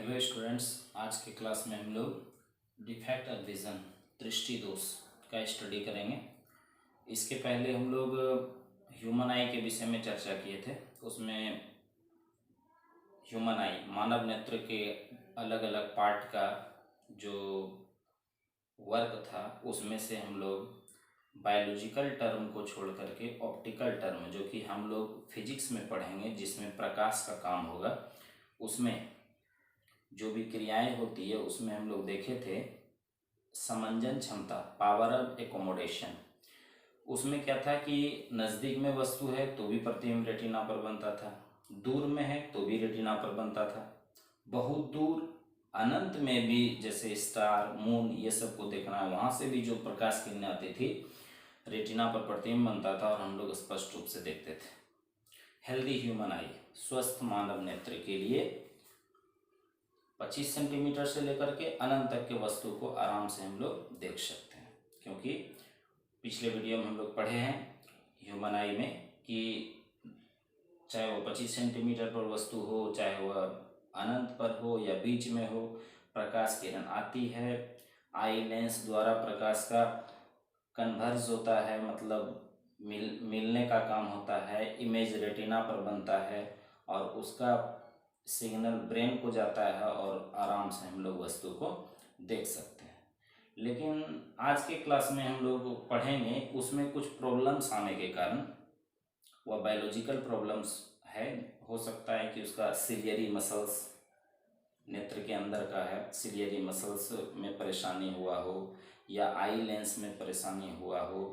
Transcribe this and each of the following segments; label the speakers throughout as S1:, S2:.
S1: Hello students, आज के class में हम लोग डिफेक्ट ऑफ विज़न, दृष्टि दोष का स्टडी करेंगे। इसके पहले हम लोग ह्यूमन आई के विषय में चर्चा किए थे। उसमें ह्यूमन आई, मानव नेत्र के अलग अलग पार्ट का जो वर्क था, उसमें से हम लोग बायोलॉजिकल टर्म को छोड़ करके ऑप्टिकल टर्म, जो कि हम लोग फिजिक्स में पढ़ेंगे, जिसमें प्रकाश का काम होगा, उसमें जो भी क्रियाएं होती है उसमें हम लोग देखे थे समंजन क्षमता, पावर ऑफ एकोमोडेशन। उसमें क्या था कि नज़दीक में वस्तु है तो भी प्रतिबिंब रेटिना पर बनता था, दूर में है तो भी रेटिना पर बनता था, बहुत दूर अनंत में भी, जैसे स्टार, मून, ये सब को देखना है, वहाँ से भी जो प्रकाश किरणें आती थी रेटिना पर प्रतिबिंब बनता था और हम लोग स्पष्ट रूप से देखते थे। हेल्दी ह्यूमन आई, स्वस्थ मानव नेत्र के लिए 25 सेंटीमीटर से लेकर के अनंत तक के वस्तु को आराम से हम लोग देख सकते हैं, क्योंकि पिछले वीडियो में हम लोग पढ़े हैं ह्यूमन आई में कि चाहे वो 25 सेंटीमीटर पर वस्तु हो, चाहे वह अनंत पर हो या बीच में हो, प्रकाश किरण आती है, आई लेंस द्वारा प्रकाश का कन्वर्ज होता है, मतलब मिलने का काम होता है, इमेज रेटिना पर बनता है और उसका सिग्नल ब्रेन को जाता है और आराम से हम लोग वस्तु को देख सकते हैं। लेकिन आज के क्लास में हम लोग पढ़ेंगे, उसमें कुछ प्रॉब्लम्स आने के कारण, वह बायोलॉजिकल प्रॉब्लम्स है, हो सकता है कि उसका सिलियरी मसल्स, नेत्र के अंदर का है, सिलियरी मसल्स में परेशानी हुआ हो या आई लेंस में परेशानी हुआ हो,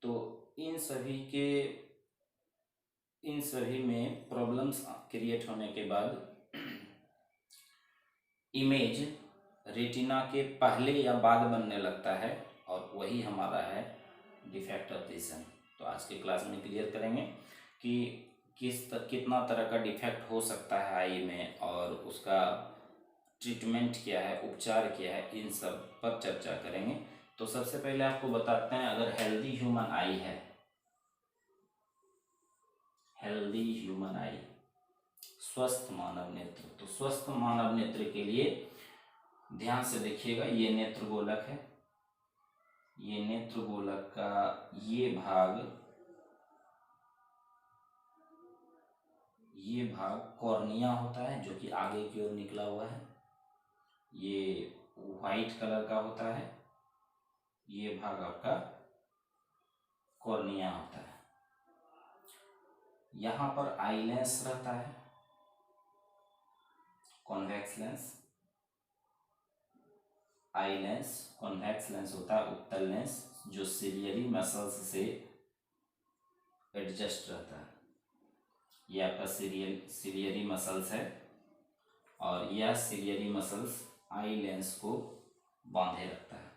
S1: तो इन सभी में प्रॉब्लम्स क्रिएट होने के बाद इमेज रेटिना के पहले या बाद बनने लगता है और वही हमारा है डिफेक्ट ऑफ विजन। तो आज के क्लास में क्लियर करेंगे कि कितना तरह का डिफेक्ट हो सकता है आई में और उसका ट्रीटमेंट क्या है, उपचार क्या है, इन सब पर चर्चा करेंगे। तो सबसे पहले आपको बताते हैं, अगर हेल्दी ह्यूमन आई है, हेल्दी ह्यूमन आई, स्वस्थ मानव नेत्र, तो स्वस्थ मानव नेत्र के लिए ध्यान से देखिएगा, ये नेत्र गोलक है, ये नेत्र गोलक का ये भाग कॉर्निया होता है, जो कि आगे की ओर निकला हुआ है, ये व्हाइट कलर का होता है, ये भाग आपका कॉर्निया होता है। यहाँ पर आई लेंस रहता है, convex lens, eye lens, convex lens होता है उत्तल लेंस, जो सिलियरी मसल्स से एडजस्ट रहता है। ये आपका सिलियरी मसल्स है और यह सिलियरी मसल्स आई लेंस को बांधे रखता है।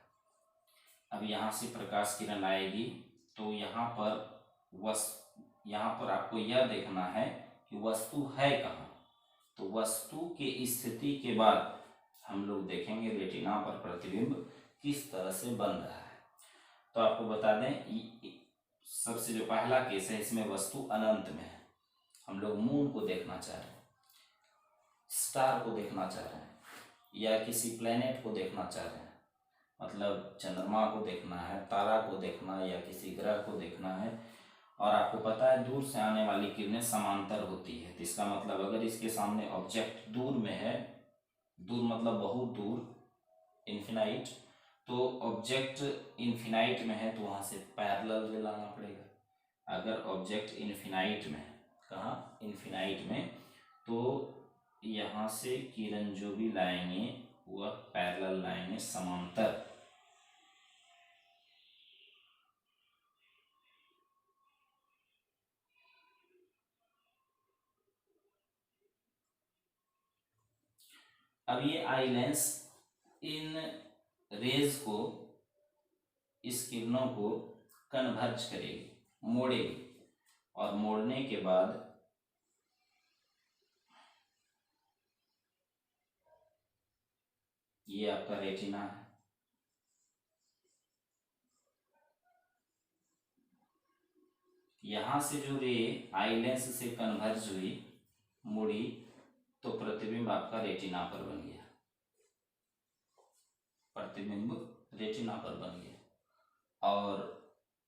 S1: अब यहाँ से प्रकाश किरण आएगी तो यहाँ पर आपको यह देखना है कि वस्तु है कहाँ। तो वस्तु के स्थिति के बाद हम लोग देखेंगे रेटिना पर प्रतिबिंब किस तरह से बन रहा है। तो आपको बता दें, सबसे जो पहला केस है, इसमें वस्तु अनंत में है, हम लोग मून को देखना चाह रहे हैं, स्टार को देखना चाह रहे हैं, या किसी प्लेनेट को देखना चाह रहे हैं, मतलब चंद्रमा को देखना है, तारा को देखना या किसी ग्रह को देखना है, और आपको पता है दूर से आने वाली किरणें समांतर होती है। तो इसका मतलब अगर इसके सामने ऑब्जेक्ट दूर में है, दूर मतलब बहुत दूर, इन्फिनाइट, तो ऑब्जेक्ट इन्फिनाइट में है तो वहाँ से पैरेलल रे लाना पड़ेगा। अगर ऑब्जेक्ट इन्फिनाइट में है, कहाँ, इन्फिनाइट में, तो यहाँ से किरण जो भी लाएंगे वह पैरेलल लाएंगे, समांतर। अब ये आई लेंस इन रेज को, इस किरणों को कन्वर्ज करेगी, मोड़ेगी, और मोड़ने के बाद ये आपका रेटिना है, यहां से जो रे आई लेंस से कन्वर्ज हुई, मुड़ी, तो प्रतिबिंब आपका रेटिना पर बन गया, प्रतिबिंब रेटिना पर बन गया और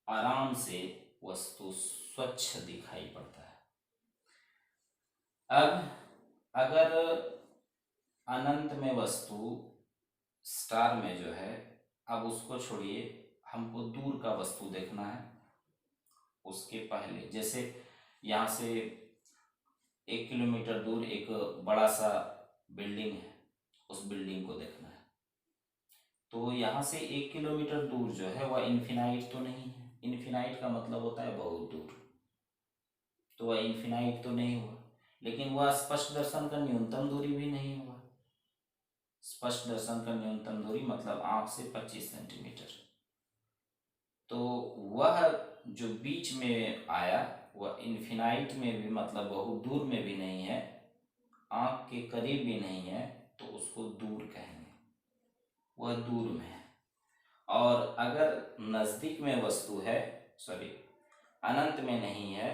S1: आराम से वस्तु स्वच्छ दिखाई पड़ता है। अब अगर अनंत में वस्तु स्टार में जो है, अब उसको छोड़िए, हमको दूर का वस्तु देखना है। उसके पहले जैसे यहाँ से 1 किलोमीटर दूर एक बड़ा सा बिल्डिंग है, उस बिल्डिंग को देखना है। तो यहाँ से 1 किलोमीटर दूर जो है वह इन्फिनाइट तो नहीं है। इन्फिनाइट का मतलब होता है बहुत दूर, तो वह इन्फिनाइट तो नहीं हुआ, लेकिन वह स्पष्ट दर्शन का न्यूनतम दूरी भी नहीं हुआ। स्पष्ट दर्शन का न्यूनतम दूरी मतलब आंख से 25 सेंटीमीटर। तो वह जो बीच में आया वह इन्फिनाइट में भी मतलब बहुत दूर में भी नहीं है, आंख के करीब भी नहीं है, तो उसको दूर कहेंगे, वह दूर में है। और अगर नजदीक में वस्तु है, सॉरी अनंत में नहीं है,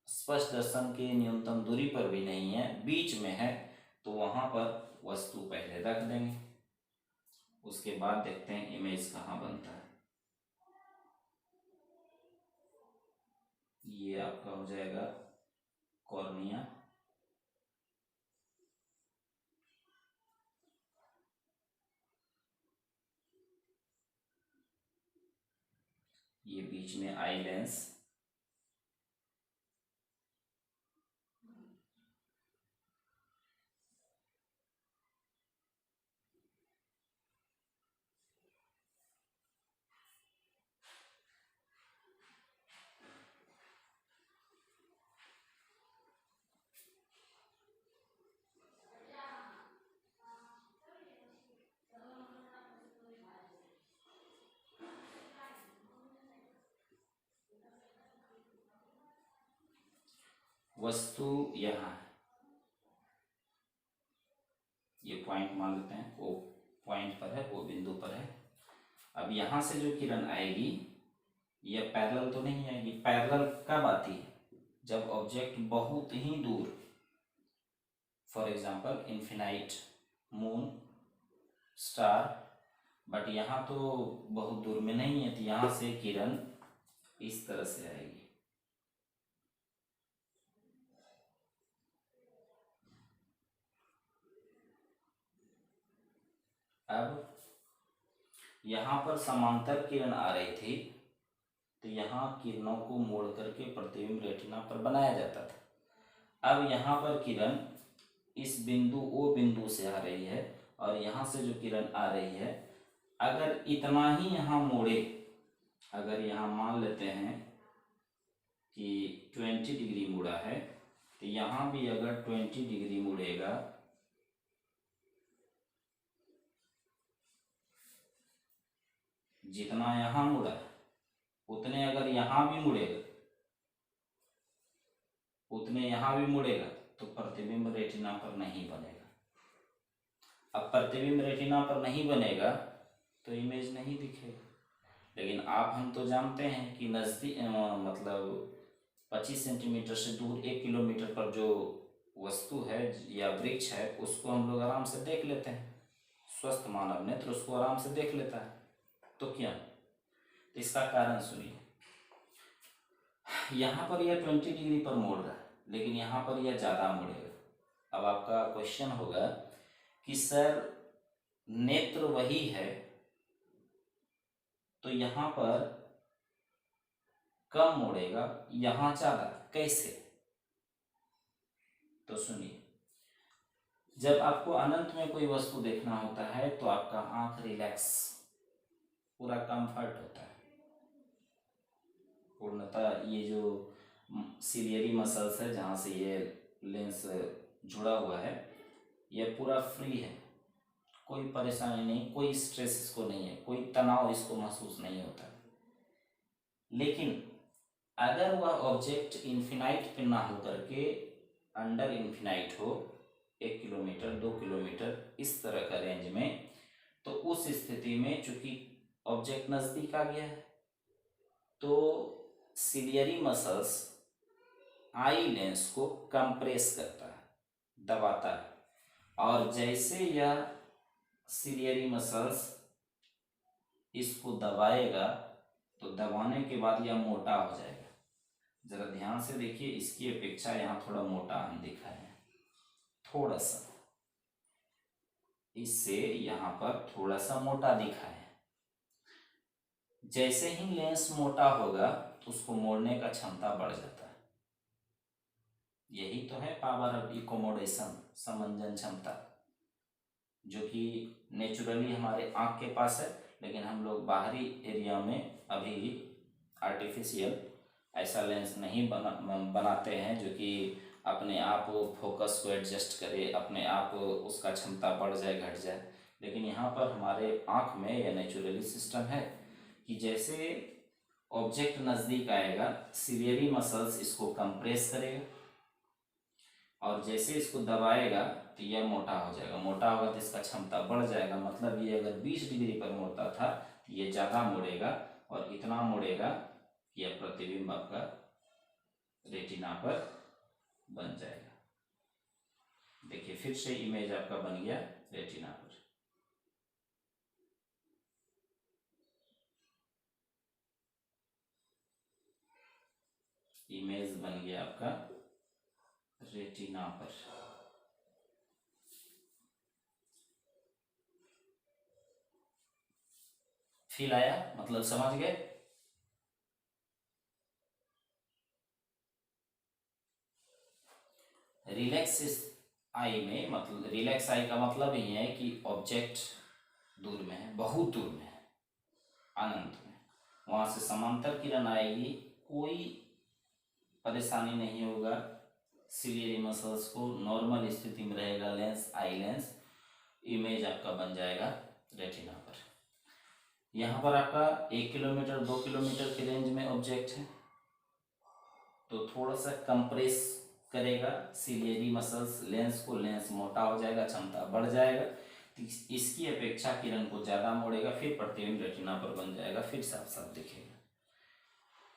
S1: स्पष्ट दर्शन के न्यूनतम दूरी पर भी नहीं है, बीच में है, तो वहां पर वस्तु पहले रख देंगे। उसके बाद देखते हैं इमेज कहाँ बनता है। ये आपका हो जाएगा कॉर्निया, ये बीच में आई लेंस, वस्तु यहाँ है, ये पॉइंट मान लेते हैं, वो पॉइंट पर है, वो बिंदु पर है। अब यहाँ से जो किरण आएगी यह पैरेलल तो नहीं आएगी। पैरेलल कब आती है? जब ऑब्जेक्ट बहुत ही दूर, for example infinite, moon, star, but यहाँ तो बहुत दूर में नहीं है, तो यहाँ से किरण इस तरह से आएगी। अब यहाँ पर समांतर किरण आ रही थी, तो यहाँ किरणों को मोड़ करके प्रतिबिंब रेटिना पर बनाया जाता था। अब यहाँ पर किरण इस बिंदु ओ बिंदु से आ रही है और यहाँ से जो किरण आ रही है, अगर इतना ही यहाँ मोड़े, अगर यहाँ मान लेते हैं कि 20 डिग्री मुड़ा है, तो यहाँ भी अगर 20 डिग्री मुड़ेगा, जितना यहाँ मुड़ा उतने अगर यहाँ भी मुड़ेगा, उतने यहाँ भी मुड़ेगा, तो प्रतिबिंब रेटिना पर नहीं बनेगा। अब प्रतिबिंब रेटिना पर नहीं बनेगा तो इमेज नहीं दिखेगा। लेकिन आप हम तो जानते हैं कि नज़दीक मतलब 25 सेंटीमीटर से दूर 1 किलोमीटर पर जो वस्तु है या वृक्ष है, उसको हम लोग आराम से देख लेते हैं। स्वस्थ मानव नेत्र उसको आराम से देख लेता है। तो क्यों? तो इसका कारण सुनिए। यहाँ पर यह 20 डिग्री पर मोड़ रहा है, लेकिन यहाँ पर यह ज़्यादा मुड़ेगा। अब आपका क्वेश्चन होगा कि सर नेत्र वही है, तो यहाँ पर कम मुड़ेगा, यहाँ ज़्यादा, कैसे? तो सुनिए, जब आपको अनंत में कोई वस्तु देखना होता है तो आपका आंख रिलैक्स, पूरा कंफर्ट होता है पूर्णतः। ये जो सिलियरी मसल्स है जहाँ से ये लेंस जुड़ा हुआ है, यह पूरा फ्री है, कोई परेशानी नहीं, कोई स्ट्रेस इसको नहीं है, कोई तनाव इसको महसूस नहीं होता। लेकिन अगर वह ऑब्जेक्ट इन्फिनाइट पे ना हो करके अंडर इन्फिनाइट हो, 1 किलोमीटर 2 किलोमीटर इस तरह का रेंज में, तो उस स्थिति में चूंकि ऑब्जेक्ट नज़दीक आ गया है, तो सिलियरी मसल्स आई लेंस को कंप्रेस करता है, दबाता है, और जैसे यह सिलियरी मसल्स इसको दबाएगा तो दबाने के बाद यह मोटा हो जाएगा। जरा ध्यान से देखिए, इसकी अपेक्षा यहाँ थोड़ा मोटा हम दिखाए हैं, थोड़ा सा, इससे यहाँ पर थोड़ा सा मोटा दिखा है। जैसे ही लेंस मोटा होगा तो उसको मोड़ने का क्षमता बढ़ जाता है। यही तो है पावर ऑफ इकोमोडेशन, समंजन क्षमता, जो कि नेचुरली हमारे आँख के पास है, लेकिन हम लोग बाहरी एरिया में अभी आर्टिफिशियल ऐसा लेंस नहीं बनाते हैं जो कि अपने आप फोकस को एडजस्ट करे, अपने आप उसका क्षमता बढ़ जाए घट जाए। लेकिन यहाँ पर हमारे आँख में यह नेचुरली सिस्टम है कि जैसे ऑब्जेक्ट नज़दीक आएगा, सिलियरी मसल्स इसको कंप्रेस करेगा, और जैसे इसको दबाएगा तो यह मोटा हो जाएगा। मोटा होगा तो इसका क्षमता बढ़ जाएगा। मतलब ये अगर 20 डिग्री पर मुड़ता था तो ये ज़्यादा मुड़ेगा, और इतना मुड़ेगा कि यह प्रतिबिंब आपका रेटिना पर बन जाएगा। देखिए फिर से इमेज आपका बन गया रेटिना पर। इमेज बन गया आपका रेटिना पर। फील आया, मतलब समझ गए? रिलैक्स आई में, मतलब रिलैक्स आई का मतलब ही है कि ऑब्जेक्ट दूर में है, बहुत दूर में है, अनंत में, वहां से समांतर किरण आएगी, कोई परेशानी नहीं होगा, सिलियरी मसल्स को नॉर्मल स्थिति में रहेगा लेंस, आई लेंस, इमेज आपका बन जाएगा रेटिना पर। यहाँ पर आपका 1 किलोमीटर 2 किलोमीटर के रेंज में ऑब्जेक्ट है, तो थोड़ा सा कंप्रेस करेगा सिलियरी मसल्स लेंस को, लेंस मोटा हो जाएगा, क्षमता बढ़ जाएगा, तो इसकी अपेक्षा किरण को ज़्यादा मोड़ेगा, फिर प्रतिबिंब रेटिना पर बन जाएगा, फिर साफ साफ दिखेगा।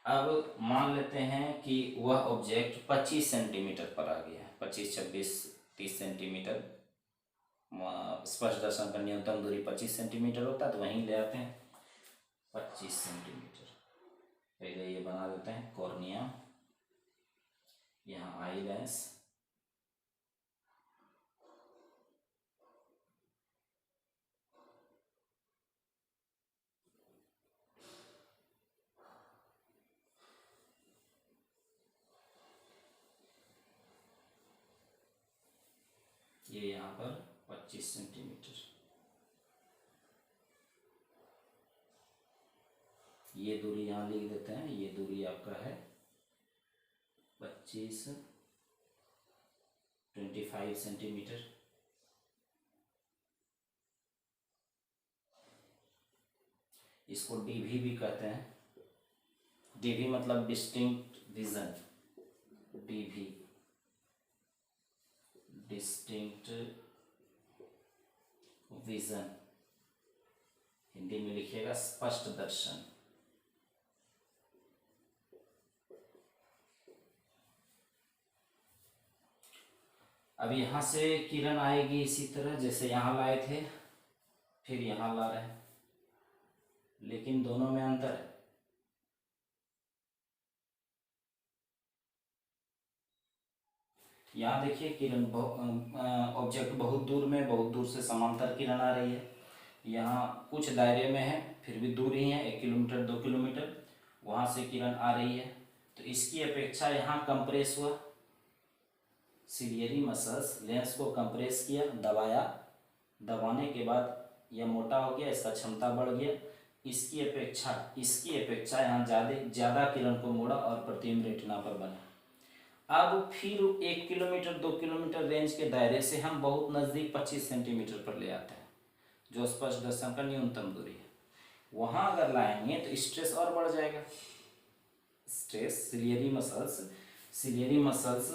S1: अब मान लेते हैं कि वह ऑब्जेक्ट 25 सेंटीमीटर पर आ गया है, 25, 26, 30 सेंटीमीटर, स्पष्ट दर्शन का न्यूनतम दूरी 25 सेंटीमीटर होता है, तो वहीं ले आते हैं 25 सेंटीमीटर। पहले ये बना देते हैं कॉर्निया, यहाँ आई लेंस, ये यहाँ पर 25 सेंटीमीटर, ये दूरी यहाँ लिख देते हैं, ये दूरी आपका है 25 सेंटीमीटर। इसको डीवी भी कहते हैं, डीवी मतलब distinct vision, DV distinct vision, Hindi में लिखिएगा स्पष्ट दर्शन। अब यहाँ से किरण आएगी इसी तरह जैसे यहाँ लाए थे, फिर यहाँ ला रहे हैं, लेकिन दोनों में अंतर है। यहाँ देखिए किरण ऑब्जेक्ट बहुत दूर में, बहुत दूर से समांतर किरण आ रही है, यहाँ कुछ दायरे में है, फिर भी दूर ही है, 1 किलोमीटर 2 किलोमीटर, वहाँ से किरण आ रही है, तो इसकी अपेक्षा यहाँ कंप्रेस हुआ, सिलियरी मसल्स लेंस को कंप्रेस किया, दबाया, दबाने के बाद यह मोटा हो गया, इसका क्षमता बढ़ गया, इसकी अपेक्षा यहाँ ज़्यादा किरण को मोड़ा और प्रतिबिंब रेटिना पर बना। अब फिर 1 किलोमीटर 2 किलोमीटर रेंज के दायरे से हम बहुत नज़दीक 25 सेंटीमीटर पर ले आते हैं, जो स्पष्ट दर्शन का न्यूनतम दूरी है। वहाँ अगर लाएंगे तो स्ट्रेस और बढ़ जाएगा, स्ट्रेस सिलियरी मसल्स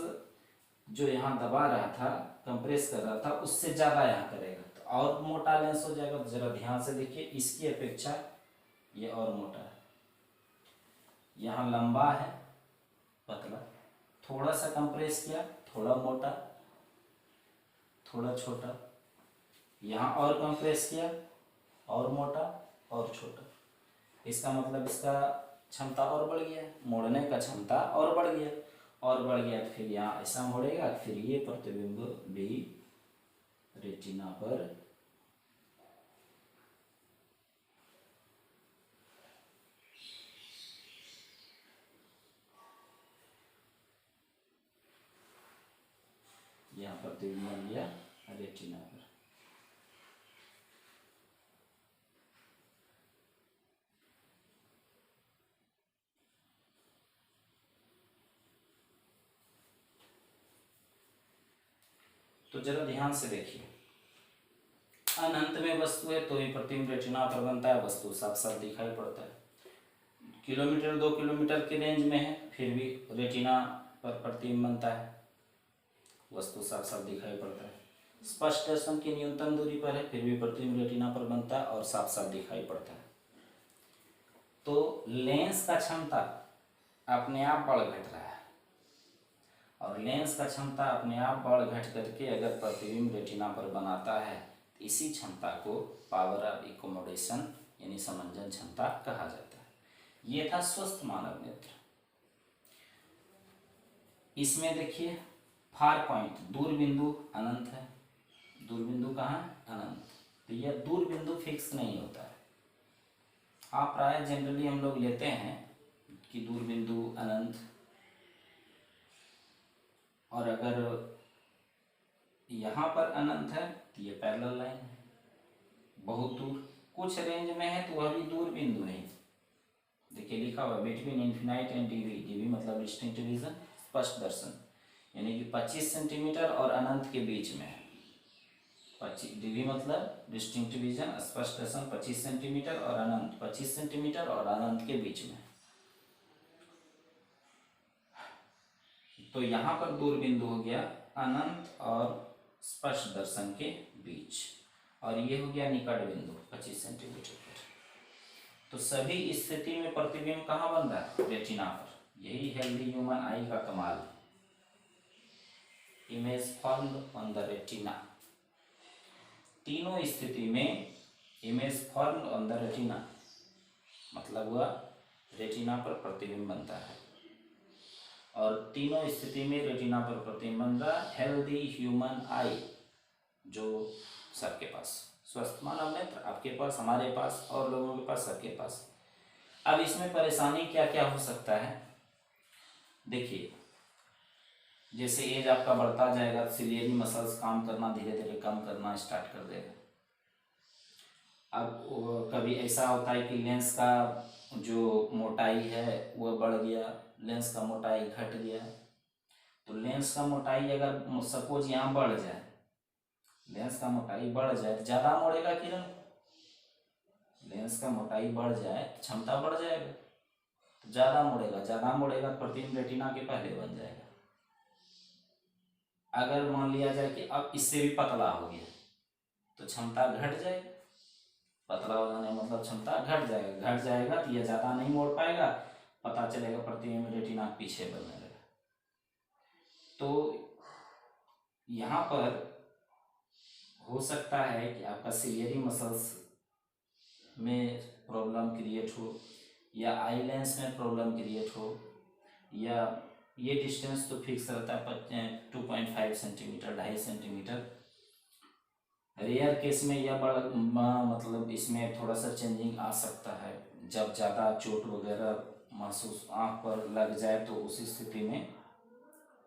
S1: जो यहाँ दबा रहा था, कंप्रेस कर रहा था, उससे ज़्यादा यहाँ करेगा, तो और मोटा लेंस हो जाएगा। तो ज़रा ध्यान से देखिए, इसकी अपेक्षा ये और मोटा है, यहाँ लंबा है पतला, थोड़ा सा कंप्रेस किया थोड़ा मोटा, थोड़ा छोटा, यहाँ और कंप्रेस किया और मोटा और छोटा, इसका मतलब इसका क्षमता और बढ़ गया, मोड़ने का क्षमता और बढ़ गया, और बढ़ गया तो फिर यहाँ ऐसा मोड़ेगा, फिर ये प्रतिबिंब भी रेटिना पर यहाँ प्रतिबिंब बन गया रेटिना पर। तो जरा ध्यान से देखिए, अनंत में वस्तु है तो ही प्रतिबिंब रेटिना पर बनता है, वस्तु साफ साफ दिखाई पड़ता है। किलोमीटर 2 किलोमीटर के रेंज में है फिर भी रेटिना पर प्रतिबिंब बनता है, वस्तु साफ साफ दिखाई पड़ता है। स्पष्ट दर्शन की न्यूनतम दूरी पर है फिर भी प्रतिबिंब रेटिना पर बनता है और साफ साफ दिखाई पड़ता है। तो लेंस का क्षमता अपने आप बढ़ घट रहा है, और लेंस का क्षमता अपने आप बढ़ घट करके अगर प्रतिबिंब रेटिना पर बनाता है, इसी क्षमता को पावर ऑफ एकोमोडेशन यानी समंजन क्षमता कहा जाता है। ये था स्वस्थ मानव नेत्र। इसमें देखिए फार पॉइंट, दूर बिंदु अनंत है, दूर बिंदु कहाँ है अनंत, तो यह दूर बिंदु फिक्स नहीं होता है। आप प्राय जनरली हम लोग लेते हैं कि दूर बिंदु अनंत, और अगर यहाँ पर अनंत है तो ये पैरेलल लाइन है, बहुत दूर, कुछ रेंज में है तो वह भी दूर बिंदु है। देखिए लिखा हुआ between infinite and DV, DV मतलब डिस्टिंक्ट विजन, स्पष्ट दर्शन, यानी कि 25 सेंटीमीटर और अनंत के बीच में है। 25 डीवी मतलब डिस्टिंक्ट विजन, स्पष्ट दर्शन 25 सेंटीमीटर और अनंत 25 सेंटीमीटर और अनंत के बीच में। तो यहाँ पर दूर बिंदु हो गया अनंत और स्पष्ट दर्शन के बीच, और ये हो गया निकट बिंदु 25 सेंटीमीटर पर। तो सभी स्थिति में प्रतिबिंब कहाँ बन रहा है रेटिना पर, यही हेल्दी ह्यूमन आई का कमाल, image formed on the retina. तीनों स्थिति में image formed on the retina मतलब हुआ रेटिना पर प्रतिबिंब बनता है, और तीनों स्थिति में रेटिना पर प्रतिबिंब बन रहा हेल्दी ह्यूमन आई, जो सबके पास, स्वस्थ मानव नेत्र आपके पास, हमारे पास, और लोगों के पास, सबके पास। अब इसमें परेशानी क्या क्या हो सकता है, देखिए जैसे एज आपका बढ़ता जाएगा सिलियरी मसल्स काम करना धीरे धीरे कम करना स्टार्ट कर देगा। अब कभी ऐसा होता है कि लेंस का जो मोटाई है वह बढ़ गया, लेंस का मोटाई घट गया, तो लेंस का मोटाई अगर सपोज यहाँ बढ़ जाए, लेंस का मोटाई बढ़ जाए तो ज़्यादा मोड़ेगा किरण, लेंस का मोटाई बढ़ जाए तो क्षमता बढ़ जाएगा, तो ज़्यादा मोड़ेगा, ज़्यादा मोड़ेगा प्रतिबिंब रेटिना के पहले बन जाएगा। अगर मान लिया जाए कि अब इससे भी पतला हो गया तो क्षमता घट जाएगी, पतला हो जाने मतलब क्षमता घट जाएगा तो यह ज़्यादा नहीं मोड़ पाएगा, पता चलेगा प्रतिबिंब रेटिना पीछे बनने लगा। तो यहाँ पर हो सकता है कि आपका सिलियरी मसल्स में प्रॉब्लम क्रिएट हो, या आई लेंस में प्रॉब्लम क्रिएट हो, या ये डिस्टेंस तो फिक्स रहता है 2.5 सेंटीमीटर 2.5 सेंटीमीटर। रेयर केस में यह बड़ा मतलब इसमें थोड़ा सा चेंजिंग आ सकता है, जब ज़्यादा चोट वगैरह महसूस आँख पर लग जाए तो उस स्थिति में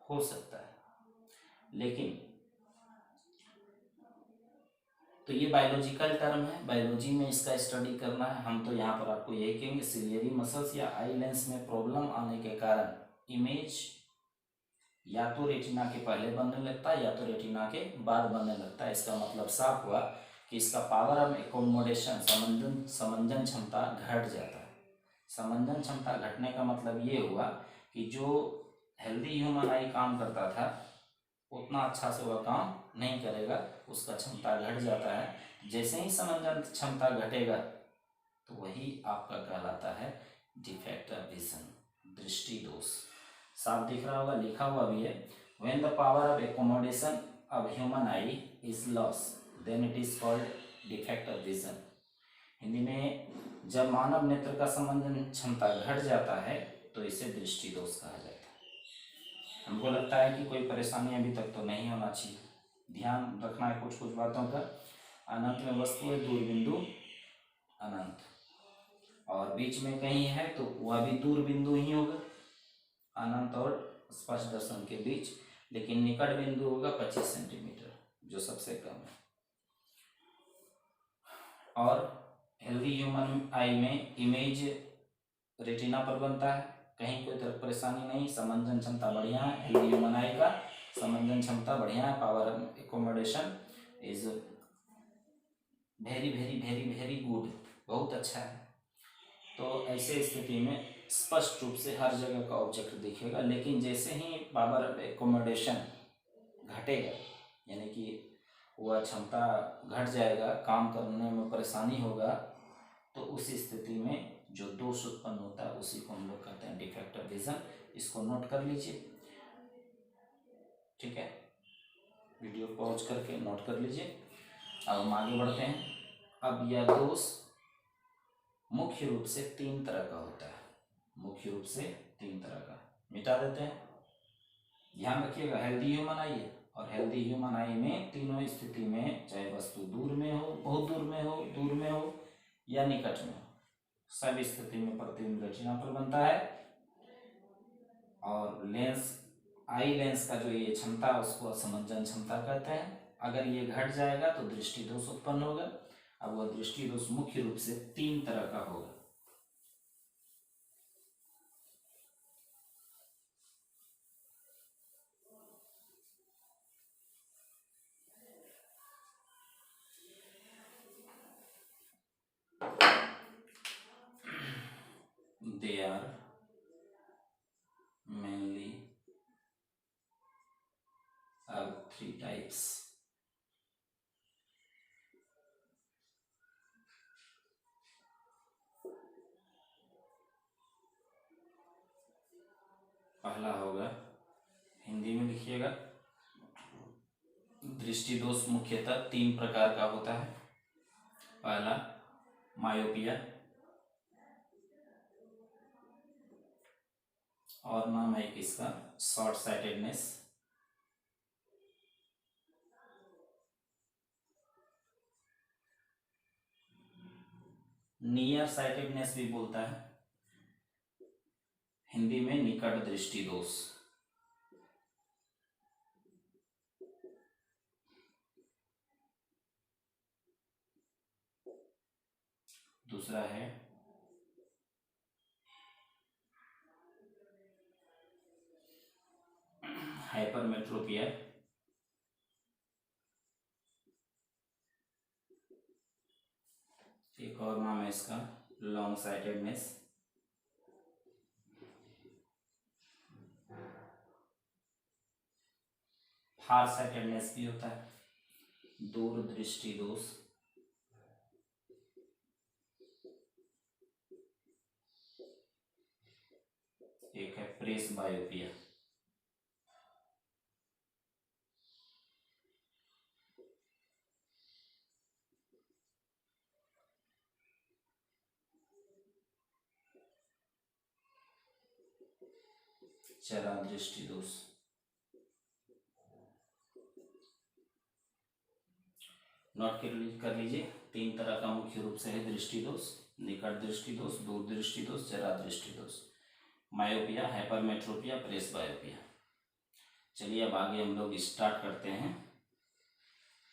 S1: हो सकता है। लेकिन तो ये बायोलॉजिकल टर्म है, बायोलॉजी में इसका स्टडी करना है, हम तो यहाँ पर आपको यही कहेंगे सिलियरी मसल्स या आई लेंस में प्रॉब्लम आने के कारण इमेज या तो रेटिना के पहले बनने लगता है या तो रेटिना के बाद बनने लगता है। इसका मतलब साफ हुआ कि इसका पावर ऑफ एकोमोडेशन समंजन क्षमता घट जाता है। समंजन क्षमता घटने का मतलब ये हुआ कि जो हेल्दी ह्यूमन आई काम करता था उतना अच्छा से वह काम नहीं करेगा, उसका क्षमता घट जाता है। जैसे ही समंजन क्षमता घटेगा तो वही आपका कहलाता है डिफेक्ट ऑफ विजन, दृष्टि दोष। साफ दिख रहा होगा, लिखा हुआ भी है, when the power of accommodation of human eye is lost, then it is called defect of vision. Hindi में जब मानव नेत्र का समंजन क्षमता घट जाता है तो इसे दृष्टि दोष कहा जाता है। हमको लगता है कि कोई परेशानी अभी तक तो नहीं होना चाहिए, ध्यान रखना है कुछ कुछ बातों का। अनंत में वस्तु है, दूर बिंदु अनंत, और बीच में कहीं है तो वह भी दूर बिंदु ही होगा, अनंत और स्पष्ट दर्शन के बीच, लेकिन निकट बिंदु होगा 25 सेंटीमीटर जो सबसे कम है। और हेल्दी ह्यूमन आई में इमेज रेटिना पर बनता है, कहीं कोई तरह परेशानी नहीं, समंजन क्षमता बढ़िया है। हेल्दी ह्यूमन आई का समंजन क्षमता बढ़िया है, power accommodation is very very very very good, बहुत अच्छा है। तो ऐसे स्थिति में स्पष्ट रूप से हर जगह का ऑब्जेक्ट दिखेगा, लेकिन जैसे ही पावर एकोमोडेशन घटेगा, यानी कि वह क्षमता घट जाएगा, काम करने में परेशानी होगा, तो उस स्थिति में जो दोष उत्पन्न होता है उसी को हम लोग कहते हैं डिफेक्ट ऑफ विजन। इसको नोट कर लीजिए, ठीक है, वीडियो पॉज करके नोट कर लीजिए। अब हम आगे बढ़ते हैं। अब यह दोष मुख्य रूप से 3 तरह का होता है, मुख्य रूप से 3 तरह का, मिटा देते हैं। ध्यान रखिएगा, हेल्दी ह्यूमन आई है, और हेल्दी ह्यूमन आई में तीनों स्थिति में, चाहे वस्तु दूर में हो, बहुत दूर में हो, दूर में हो या निकट में हो, सब स्थिति में प्रतिबिंब रेटिना पर बनता है। और लेंस, आई लेंस का जो ये क्षमता उसको असमंजन क्षमता कहते हैं। अगर ये घट जाएगा तो दृष्टि दोष उत्पन्न होगा। अब वह दृष्टि दोष मुख्य रूप से 3 तरह का होगा। They are mainly of 3 types. पहला होगा, हिंदी में लिखिएगा, दृष्टि दोष मुख्यतः 3 प्रकार का होता है। पहला मायोपिया, और नाम है किसका, शॉर्ट साइटेडनेस। नियर साइटेडनेस भी बोलता है, हिंदी में निकट दृष्टि दोष। दूसरा है हाइपरमेट्रोपिया, एक और नाम है इसका लॉन्ग साइटेडनेस। फार साइटेडनेस भी होता है, दूर दृष्टि दोष। एक है प्रेस बायोपिया। चरा दृष्टि दोष। नोट कर लीजिए, 3 तरह का मुख्य रूप से है दृष्टि दोष, निकट दृष्टि दोष, दूर दृष्टि दोष, चरा दृष्टि दोष। Myopia, hypermetropia, presbyopia. चलिए अब आगे हम लोग स्टार्ट करते हैं।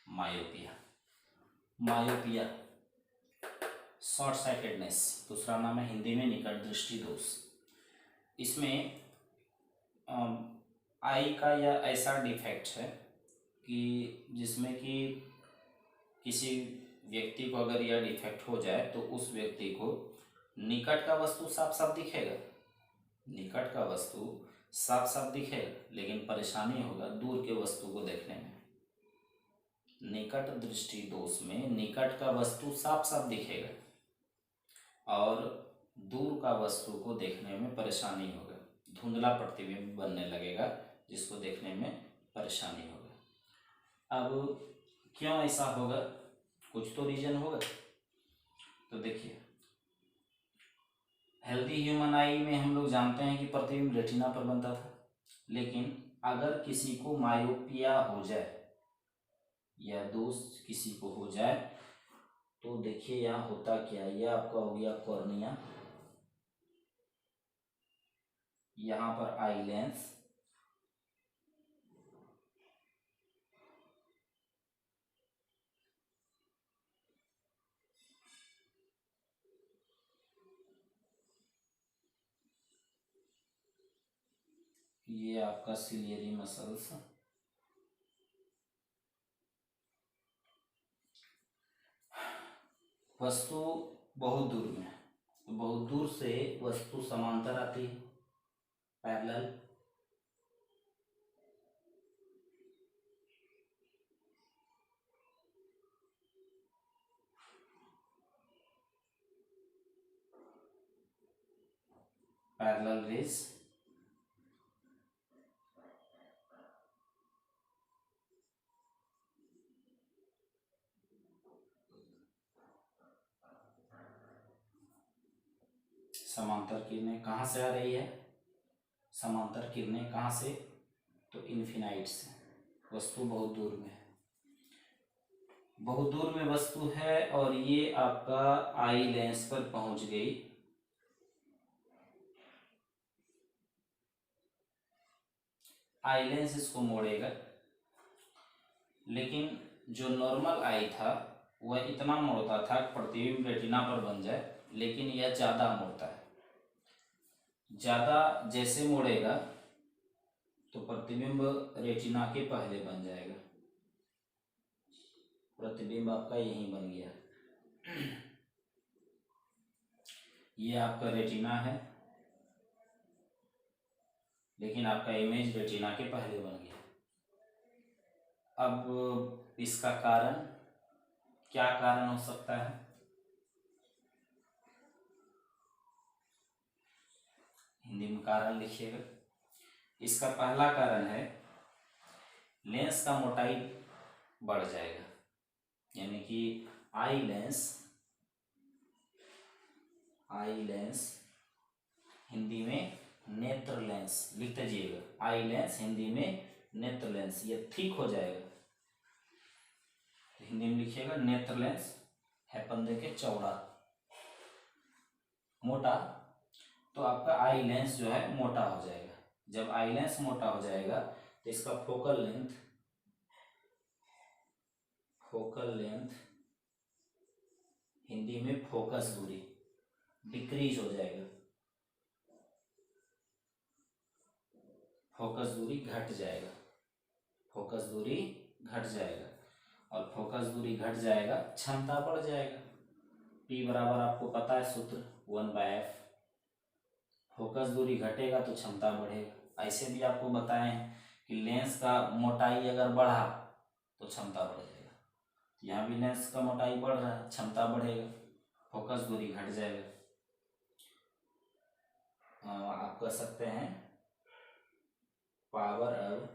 S1: मायोपिया, मायोपिया शॉर्ट साइटेडनेस, दूसरा नाम है हिंदी में निकट दृष्टि दोष। इसमें आई का यह ऐसा डिफेक्ट है कि जिसमें कि किसी व्यक्ति को अगर यह डिफेक्ट हो जाए तो उस व्यक्ति को निकट का वस्तु साफ साफ दिखेगा, निकट का वस्तु साफ साफ दिखेगा, लेकिन परेशानी होगा दूर के वस्तु को देखने में। निकट दृष्टि दोष में निकट का वस्तु साफ साफ दिखेगा और दूर का वस्तु को देखने में परेशानी होगा, धुंधला प्रतिबिंब बनने लगेगा जिसको देखने में परेशानी होगा। अब क्यों ऐसा होगा, कुछ तो रीजन होगा। तो देखिए, हेल्दी ह्यूमन आई में हम लोग जानते हैं कि प्रतिबिंब रेटिना पर बनता था, लेकिन अगर किसी को मायोपिया हो जाए या दोष किसी को हो जाए तो देखिए यहाँ होता क्या है। यह आपका हो गया कॉर्निया, यहाँ पर आई लेंस, ये आपका सिलियरी मसल्स, वस्तु बहुत दूर में, तो बहुत दूर से वस्तु समांतर आती है, पैरेलल, पैरेलल रेज, समांतर किरणें कहाँ से आ रही है, समांतर किरणें कहाँ से, तो इन्फिनाइट से, वस्तु बहुत दूर में है, बहुत दूर में वस्तु है और ये आपका आई लेंस पर पहुंच गई। आई लेंस इसको मोड़ेगा, लेकिन जो नॉर्मल आई था वह इतना मोड़ता था प्रतिबिंब रेटिना पर बन जाए, लेकिन यह ज़्यादा मोड़ता है। ज़्यादा जैसे मोड़ेगा तो प्रतिबिंब रेटिना के पहले बन जाएगा, प्रतिबिंब आपका यहीं बन गया। ये आपका रेटिना है, लेकिन आपका इमेज रेटिना के पहले बन गया। अब इसका कारण, क्या कारण हो सकता है, हिंदी में कारण लिखिएगा। इसका पहला कारण है लेंस का मोटाई बढ़ जाएगा, यानी कि आई लेंस हिंदी में नेत्र लेंस लिख दीजिएगा, आई लेंस हिंदी में नेत्र लेंस, ये थिक हो जाएगा, हिंदी में लिखिएगा नेत्र लेंस, हैपन देके चौड़ा, मोटा, तो आपका आई लेंस जो है मोटा हो जाएगा। जब आई लेंस मोटा हो जाएगा तो इसका फोकल लेंथ हिंदी में फोकस दूरी डिक्रीज हो जाएगा, फोकस दूरी घट जाएगा, फोकस दूरी घट जाएगा, और फोकस दूरी घट जाएगा, क्षमता बढ़ जाएगा। P बराबर आपको पता है सूत्र 1/f, फोकस दूरी घटेगा तो क्षमता बढ़ेगा। ऐसे भी आपको बताए हैं कि लेंस का मोटाई अगर बढ़ा तो क्षमता बढ़ जाएगा, यहाँ भी लेंस का मोटाई बढ़ रहा है, क्षमता बढ़ेगा, फोकस दूरी घट जाएगा। आप कह सकते हैं power of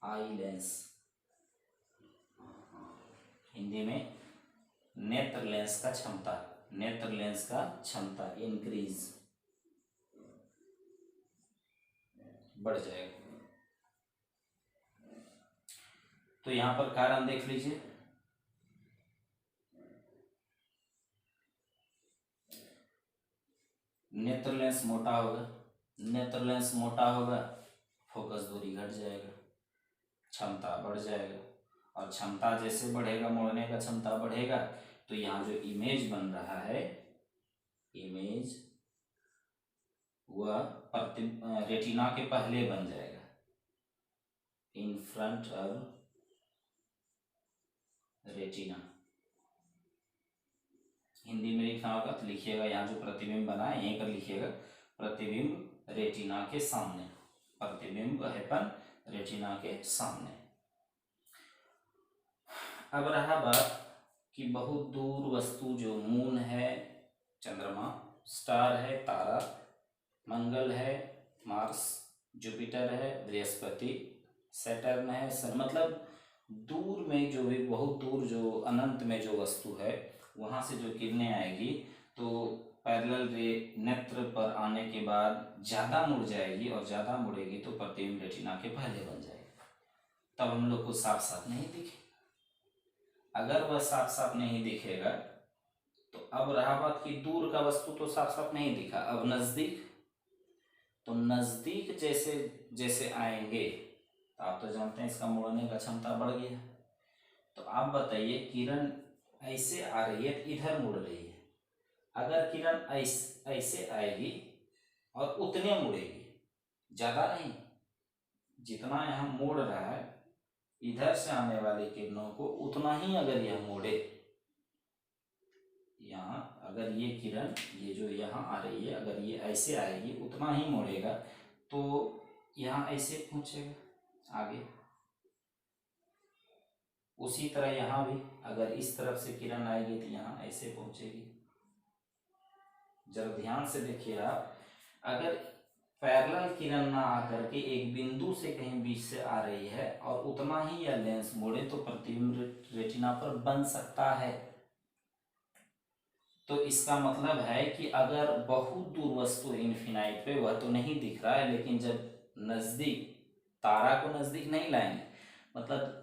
S1: eye lens, Hindi में नेत्र लेंस का क्षमता, नेत्र लेंस का क्षमता इंक्रीज, बढ़ जाएगा। तो यहां पर कारण देख लीजिए, नेत्र लेंस मोटा होगा, नेत्र लेंस मोटा होगा, फोकस दूरी घट जाएगा, क्षमता बढ़ जाएगा, और क्षमता जैसे बढ़ेगा, मोड़ने का क्षमता बढ़ेगा, तो यहाँ जो इमेज बन रहा है, इमेज वह रेटिना के पहले बन जाएगा, in front of retina. Hindi में लिखना होगा तो लिखिएगा, यहाँ जो प्रतिबिंब बना है यहीं पर लिखिएगा प्रतिबिंब रेटिना के सामने, प्रतिबिंब हैपन रेटिना के सामने। अब रहा बात कि बहुत दूर वस्तु जो मून है, चंद्रमा, स्टार है, तारा, मंगल है, मार्स, जुपिटर है, बृहस्पति, सैटर्न है, सन। मतलब दूर में जो भी, बहुत दूर जो अनंत में जो वस्तु है वहाँ से जो किरणें आएगी तो पैरेलल रे नेत्र पर आने के बाद ज़्यादा मुड़ जाएगी, और ज़्यादा मुड़ेगी तो प्रतिबिंब रेटिना के पहले बन जाएगा, तब हम लोग को साफ साफ नहीं दिखे। अगर वह साफ साफ नहीं दिखेगा तो अब रहा बात कि दूर का वस्तु तो साफ साफ नहीं दिखा, अब नज़दीक, तो नज़दीक जैसे जैसे आएंगे तो आप तो जानते हैं इसका मुड़ने का क्षमता बढ़ गया। तो आप बताइए, किरण ऐसे आ रही है, इधर मुड़ रही है, अगर किरण ऐसे आएगी और उतने मुड़ेगी, ज़्यादा नहीं, जितना यहाँ मोड़ रहा है इधर से आने वाली किरणों को उतना ही अगर यह मोड़े, यहाँ अगर ये किरण, ये जो यहाँ आ रही है, अगर ये ऐसे आएगी उतना ही मोड़ेगा तो यहाँ ऐसे पहुँचेगा आगे। उसी तरह यहाँ भी अगर इस तरफ से किरण आएगी तो यहाँ ऐसे पहुँचेगी। जरा ध्यान से देखिए आप, अगर पैरेलल किरण ना आकर के एक बिंदु से कहीं बीच से आ रही है और उतना ही यह लेंस मोड़े तो प्रतिबिंब रेटिना पर बन सकता है। तो इसका मतलब है कि अगर बहुत दूर वस्तु इनफिनाइट पे, वह तो नहीं दिख रहा है, लेकिन जब नज़दीक, तारा को नज़दीक नहीं लाएंगे, मतलब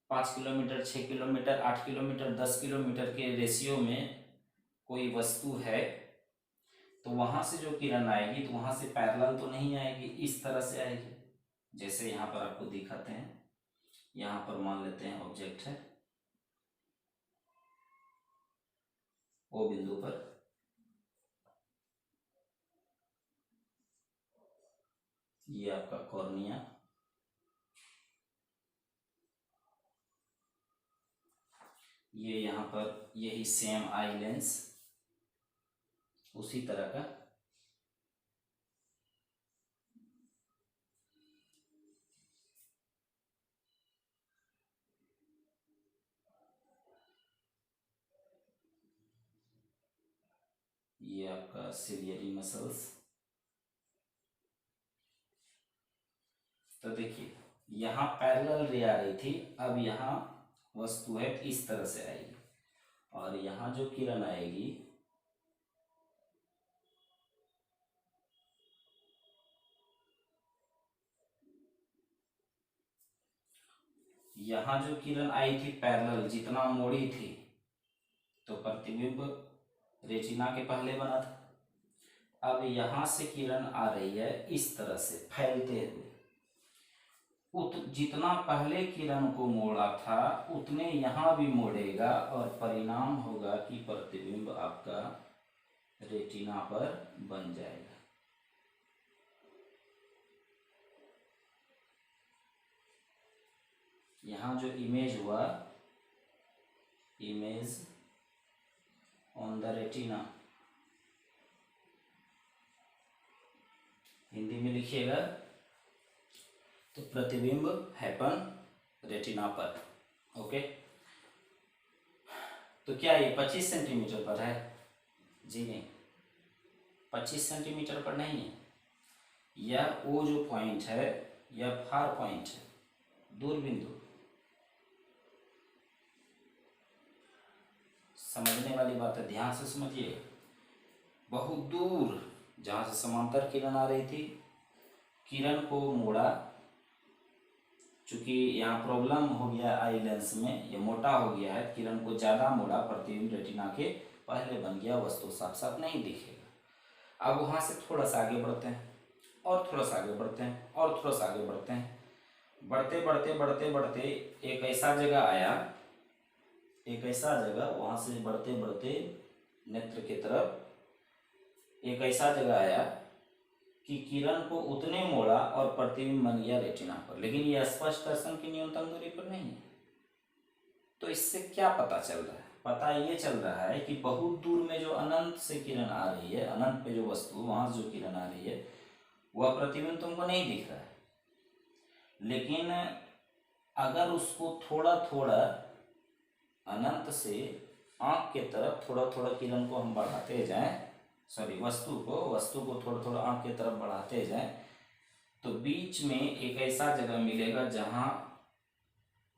S1: 5 किलोमीटर, 6 किलोमीटर, 8 किलोमीटर, 10 किलोमीटर के रेशियो में कोई वस्तु है तो वहाँ से जो किरण आएगी तो वहाँ से पैरेलल तो नहीं आएगी, इस तरह से आएगी। जैसे यहाँ पर आपको दिखाते हैं, यहाँ पर मान लेते हैं ऑब्जेक्ट है, ओ बिंदु पर ये आपका कॉर्निया, ये यहाँ पर यही सेम आई लेंस, उसी तरह का ये आपका सिलियरी मसल्स। तो देखिए यहाँ पैरेलल रे आ रही थी, अब यहाँ वस्तु है इस तरह से आएगी, और यहाँ जो किरण आएगी यहाँ जो किरण आई थी पैरेलल, जितना मोड़ी थी तो प्रतिबिंब रेटिना के पहले बना था। अब यहाँ से किरण आ रही है इस तरह से फैलते हुए, जितना पहले किरण को मोड़ा था उतने यहाँ भी मोड़ेगा, और परिणाम होगा कि प्रतिबिंब आपका रेटिना पर बन जाएगा। यहाँ जो इमेज हुआ, image on the retina, Hindi में लिखिएगा तो प्रतिबिंब हैपन रेटिना पर। ओके, तो क्या ये 25 सेंटीमीटर पर है? जी नहीं, 25 सेंटीमीटर पर नहीं है। यह वो जो पॉइंट है, यह फार पॉइंट है, दूर बिंदु। समझने वाली बात है, ध्यान से समझिए। बहुत दूर जहाँ से समांतर किरण आ रही थी, किरण को मोड़ा, चूंकि यहाँ प्रॉब्लम हो गया आई लेंस में, ये मोटा हो गया है, किरण को ज़्यादा मोड़ा, प्रतिबिंब रेटिना के पहले बन गया, वस्तु साफ साफ नहीं दिखेगा। अब वहाँ से थोड़ा सा आगे बढ़ते हैं, और थोड़ा सा आगे बढ़ते हैं, और थोड़ा सा आगे बढ़ते हैं, बढ़ते बढ़ते बढ़ते बढ़ते एक ऐसा जगह आया, एक ऐसा जगह, वहाँ से बढ़ते बढ़ते नेत्र की तरफ एक ऐसा जगह आया कि किरण को उतने मोड़ा और प्रतिबिंब बन गया रेटिना पर, लेकिन यह स्पष्ट दर्शन की न्यूनतम दूरी पर नहीं है। तो इससे क्या पता चल रहा है? पता ये चल रहा है कि बहुत दूर में जो अनंत से किरण आ रही है, अनंत पे जो वस्तु, वहां से जो किरण आ रही है, वह प्रतिबिंब तुमको नहीं दिख रहा है, लेकिन अगर उसको थोड़ा थोड़ा अनंत से आँख के तरफ थोड़ा थोड़ा किरण को हम बढ़ाते जाएं, सॉरी वस्तु को थोड़ा थोड़ा आँख की तरफ बढ़ाते जाएं, तो बीच में एक ऐसा जगह मिलेगा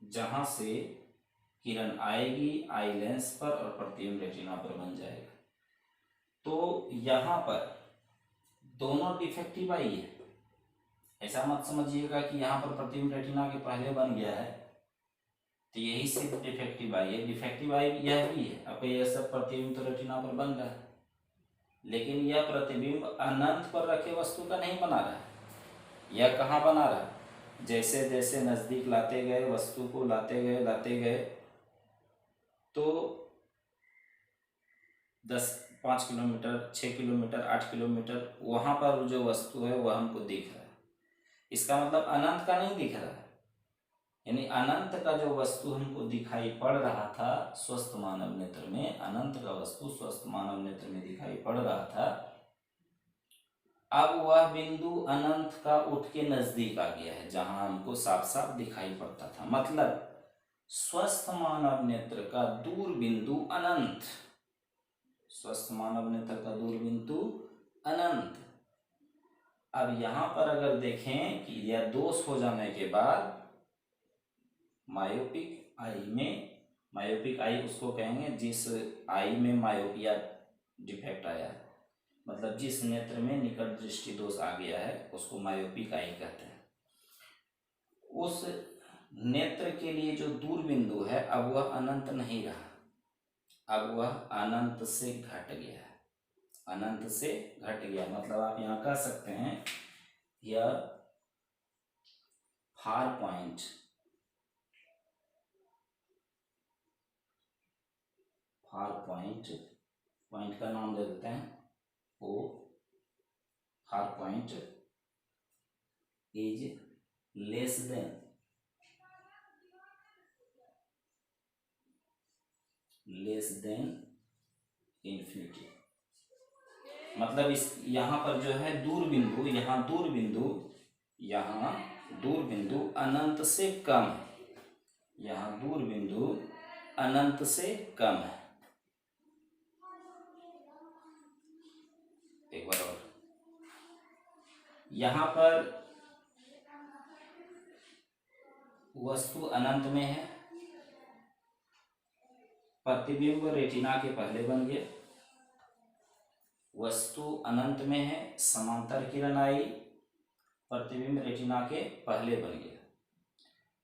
S1: जहां से किरण आएगी आई लेंस पर और प्रतिबिंब रेटिना पर बन जाएगा। तो यहाँ पर दोनों डिफेक्टिव आई है। ऐसा मत समझिएगा कि यहाँ पर प्रतिबिंब रेटिना के पहले बन गया है तो यही सिर्फ डिफेक्टिव आई है। डिफेक्टिव आई यह भी है। अब यह सब प्रतिबिंब तो रेटिना पर बन रहा है, लेकिन यह प्रतिबिंब अनंत पर रखे वस्तु का नहीं बना रहा है। यह कहाँ बना रहा है? जैसे जैसे नजदीक लाते गए, वस्तु को लाते गए तो 5 किलोमीटर, 6 किलोमीटर, 8 किलोमीटर वहां पर जो वस्तु है वह हमको दिख रहा है। इसका मतलब अनंत का नहीं दिख रहा है। यानी अनंत का जो वस्तु हमको दिखाई पड़ रहा था स्वस्थ मानव नेत्र में, अनंत का वस्तु स्वस्थ मानव नेत्र में दिखाई पड़ रहा था, अब वह बिंदु अनंत का उठ के नजदीक आ गया है जहां हमको साफ साफ दिखाई पड़ता था। मतलब स्वस्थ मानव नेत्र का दूर बिंदु अनंत, स्वस्थ मानव नेत्र का दूर बिंदु अनंत। अब यहां पर अगर देखें कि यह दोष हो जाने के बाद मायोपिक आई उसको कहेंगे जिस आई में मायोपिया डिफेक्ट आया है, मतलब जिस नेत्र में निकट दृष्टि दोष आ गया है उसको मायोपिक आई कहते हैं। उस नेत्र के लिए जो दूर बिंदु है अब वह अनंत नहीं रहा, अब वह अनंत से घट गया है, अनंत से घट गया। मतलब आप यहाँ कह सकते हैं यह फार पॉइंट का नाम दे देते हैं O. Far point is less than infinity. मतलब इस यहाँ पर जो है दूर बिंदु, यहाँ दूर बिंदु अनंत से कम है, यहाँ दूर बिंदु अनंत से कम है। एक बार और, यहाँ पर वस्तु अनंत में है, प्रतिबिंब रेटिना के पहले बन गया, वस्तु अनंत में है, समांतर किरण आई, प्रतिबिंब रेटिना के पहले बन गया।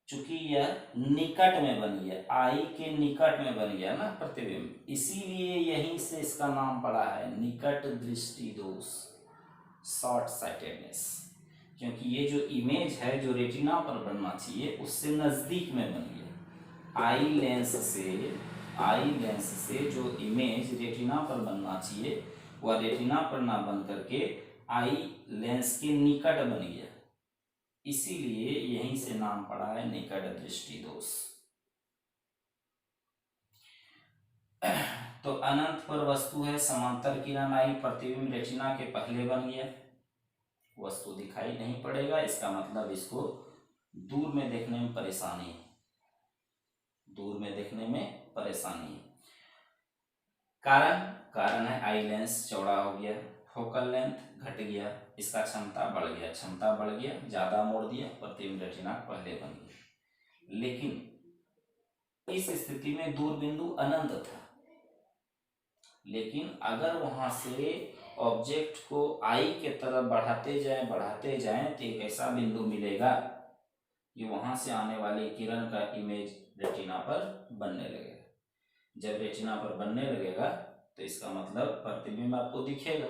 S1: चूंकि यह निकट में बन गया, आई के निकट में बन गया ना प्रतिबिंब, इसीलिए यहीं से इसका नाम पड़ा है निकट दृष्टि दोष, शॉर्ट साइटेडनेस। क्योंकि ये जो इमेज है जो रेटिना पर बनना चाहिए उससे नजदीक में बन गया। आई लेंस से जो इमेज रेटिना पर बनना चाहिए वह रेटिना पर ना बन करके आई लेंस के निकट बन गया, इसीलिए यहीं से नाम पड़ा है निकट दृष्टि दोष। तो अनंत पर वस्तु है, समांतर किरण आई, प्रतिबिंब रेटिना के पहले बन गया, वस्तु दिखाई नहीं पड़ेगा, इसका मतलब इसको दूर में देखने में परेशानी है, दूर में देखने में परेशानी है। कारण है आई लेंस चौड़ा हो गया, फोकल लेंथ घट गया, इसका क्षमता बढ़ गया, ज्यादा मोड़ दिया, प्रतिबिंब रेटिना पहले बन गया। लेकिन इस स्थिति में दूर बिंदु अनंत था, लेकिन अगर वहां से ऑब्जेक्ट को आई के तरफ बढ़ाते जाएं तो एक ऐसा बिंदु मिलेगा कि वहां से आने वाली किरण का इमेज रेटिना पर बनने लगेगा। जब रेटिना पर बनने लगेगा तो इसका मतलब प्रतिबिंब आपको दिखेगा।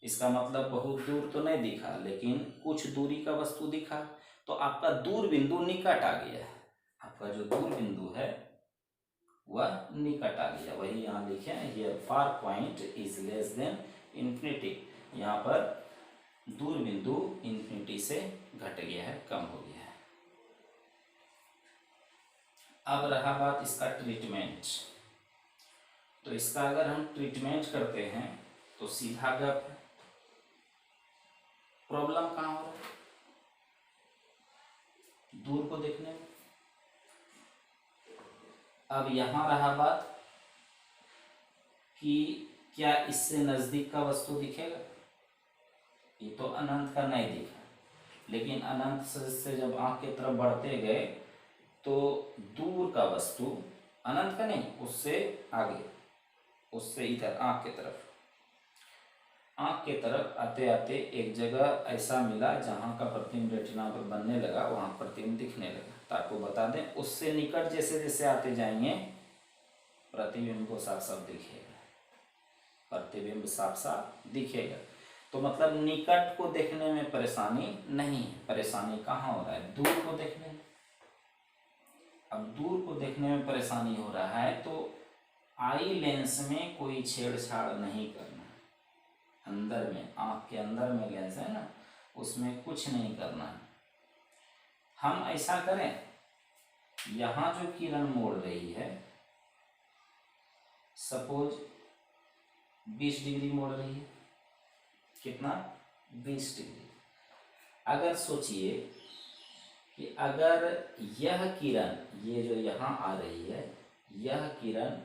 S1: इसका मतलब बहुत दूर तो नहीं दिखा, लेकिन कुछ दूरी का वस्तु दिखा, तो आपका दूर बिंदु निकट आ गया है, आपका जो दूर बिंदु है वह निकट आ गया। वही यहाँ लिखे here far point is less than infinity, यहाँ पर दूर बिंदु इंफिनिटी से घट गया है, कम हो गया है। अब रहा बात इसका ट्रीटमेंट। तो इसका अगर हम ट्रीटमेंट करते हैं तो सीधा गप है, प्रॉब्लम कहाँ हो रहा है? दूर को देखने में। अब यहां रहा बात कि क्या इससे नजदीक का वस्तु दिखेगा? ये तो अनंत का नहीं दिखा, लेकिन अनंत से जब आँख की तरफ बढ़ते गए तो दूर का वस्तु, अनंत का नहीं, उससे आगे, उससे इधर आँख की तरफ आते आते एक जगह ऐसा मिला जहाँ का प्रतिबिंब रेटिना पर बनने लगा, वहाँ प्रतिबिंब दिखने लगा। तो आपको बता दें, उससे निकट जैसे जैसे आते जाएंगे प्रतिबिंब को साफ साफ दिखेगा, प्रतिबिंब साफ साफ दिखेगा। तो मतलब निकट को देखने में परेशानी नहीं, परेशानी कहाँ हो रहा है, दूर को देखने में। अब दूर को देखने में परेशानी हो रहा है तो आई लेंस में कोई छेड़छाड़ नहीं करना, अंदर में, आँख के अंदर में लेंस है ना, उसमें कुछ नहीं करना है। हम ऐसा करें, यहाँ जो किरण मोड़ रही है, सपोज 20 डिग्री मोड़ रही है, कितना, 20 डिग्री। अगर सोचिए कि अगर यह किरण, ये जो यहाँ आ रही है, यह किरण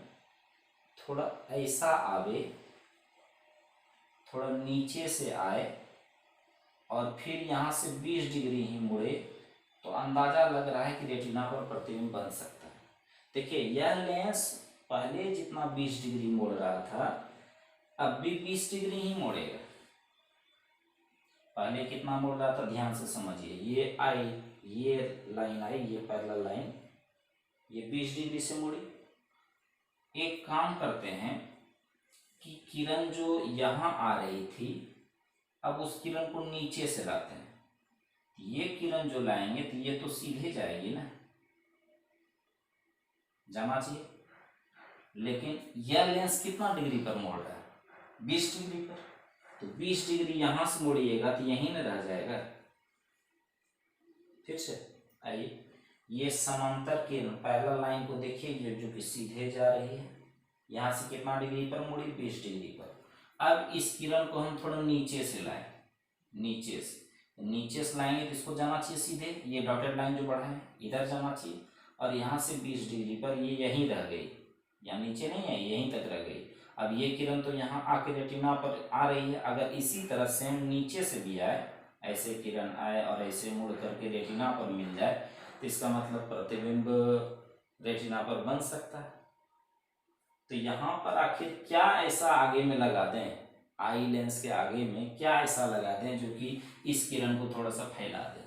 S1: थोड़ा ऐसा आवे, थोड़ा नीचे से आए और फिर यहाँ से 20 डिग्री ही मुड़े, तो अंदाजा लग रहा है कि रेटिना पर प्रतिबिंब बन सकता है। देखिए, यह लेंस पहले जितना 20 डिग्री मोड़ रहा था, अब भी 20 डिग्री ही मोड़ेगा। पहले कितना मोड़ रहा था, ध्यान से समझिए। ये आई, ये लाइन आई, ये पैरेलल लाइन, ये 20 डिग्री से मुड़ी। एक काम करते हैं कि किरण जो यहाँ आ रही थी, अब उस किरण को नीचे से लाते हैं। ये किरण जो लाएंगे तो ये तो सीधे जाएगी ना, जाना चाहिए। लेकिन यह लेंस कितना डिग्री पर मोड़ रहा है, 20 डिग्री पर। तो 20 डिग्री यहां से मोड़िएगा तो यहीं न रह जाएगा। ठीक से आइए, ये समांतर किरण पैरेलल लाइन को देखिए, ये जो कि सीधे जा रही है, यहाँ से कितना डिग्री पर मुड़ी, 20 डिग्री पर। अब इस किरण को हम थोड़ा नीचे से लाएं, नीचे से लाएंगे तो इसको जाना चाहिए सीधे, ये डॉटेड लाइन जो बढ़ा है इधर जाना चाहिए, और यहाँ से 20 डिग्री पर ये यहीं रह गई, या नीचे नहीं है, यहीं तक रह गई। अब ये किरण तो यहाँ आके रेटिना पर आ रही है, अगर इसी तरह सेम नीचे से भी आए, ऐसे किरण आए और ऐसे मुड़ करके रेटिना पर मिल जाए, तो इसका मतलब प्रतिबिंब रेटिना पर बन सकता है। तो यहाँ पर आखिर क्या ऐसा आगे में लगा दें, आई लेंस के आगे में क्या ऐसा लगा दें जो कि इस किरण को थोड़ा सा फैला दे।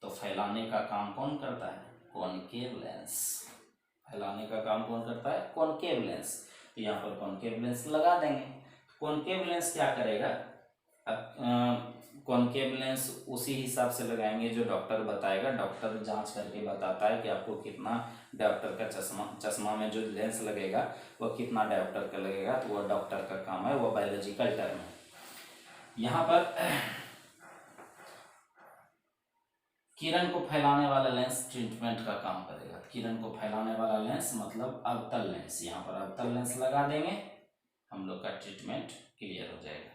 S1: तो फैलाने का काम कौन करता है, कॉनकेव लेंस। फैलाने का काम कौन करता है, कॉनकेव लेंस। तो यहाँ पर कॉनकेव लेंस लगा देंगे। कॉनकेव लेंस क्या करेगा, अब कॉनकेव लेंस उसी हिसाब से लगाएंगे जो डॉक्टर बताएगा। डॉक्टर जांच करके बताता है कि आपको कितना डायोप्टर का चश्मा में जो लेंस लगेगा वह कितना डायोप्टर का लगेगा, तो वह डॉक्टर का काम है, वह बायोलॉजिकल टर्म है। यहाँ पर किरण को फैलाने वाला लेंस ट्रीटमेंट का काम करेगा। किरण को फैलाने वाला लेंस मतलब अवतल लेंस, यहाँ पर अवतल लेंस लगा देंगे, हम लोग का ट्रीटमेंट क्लियर हो जाएगा।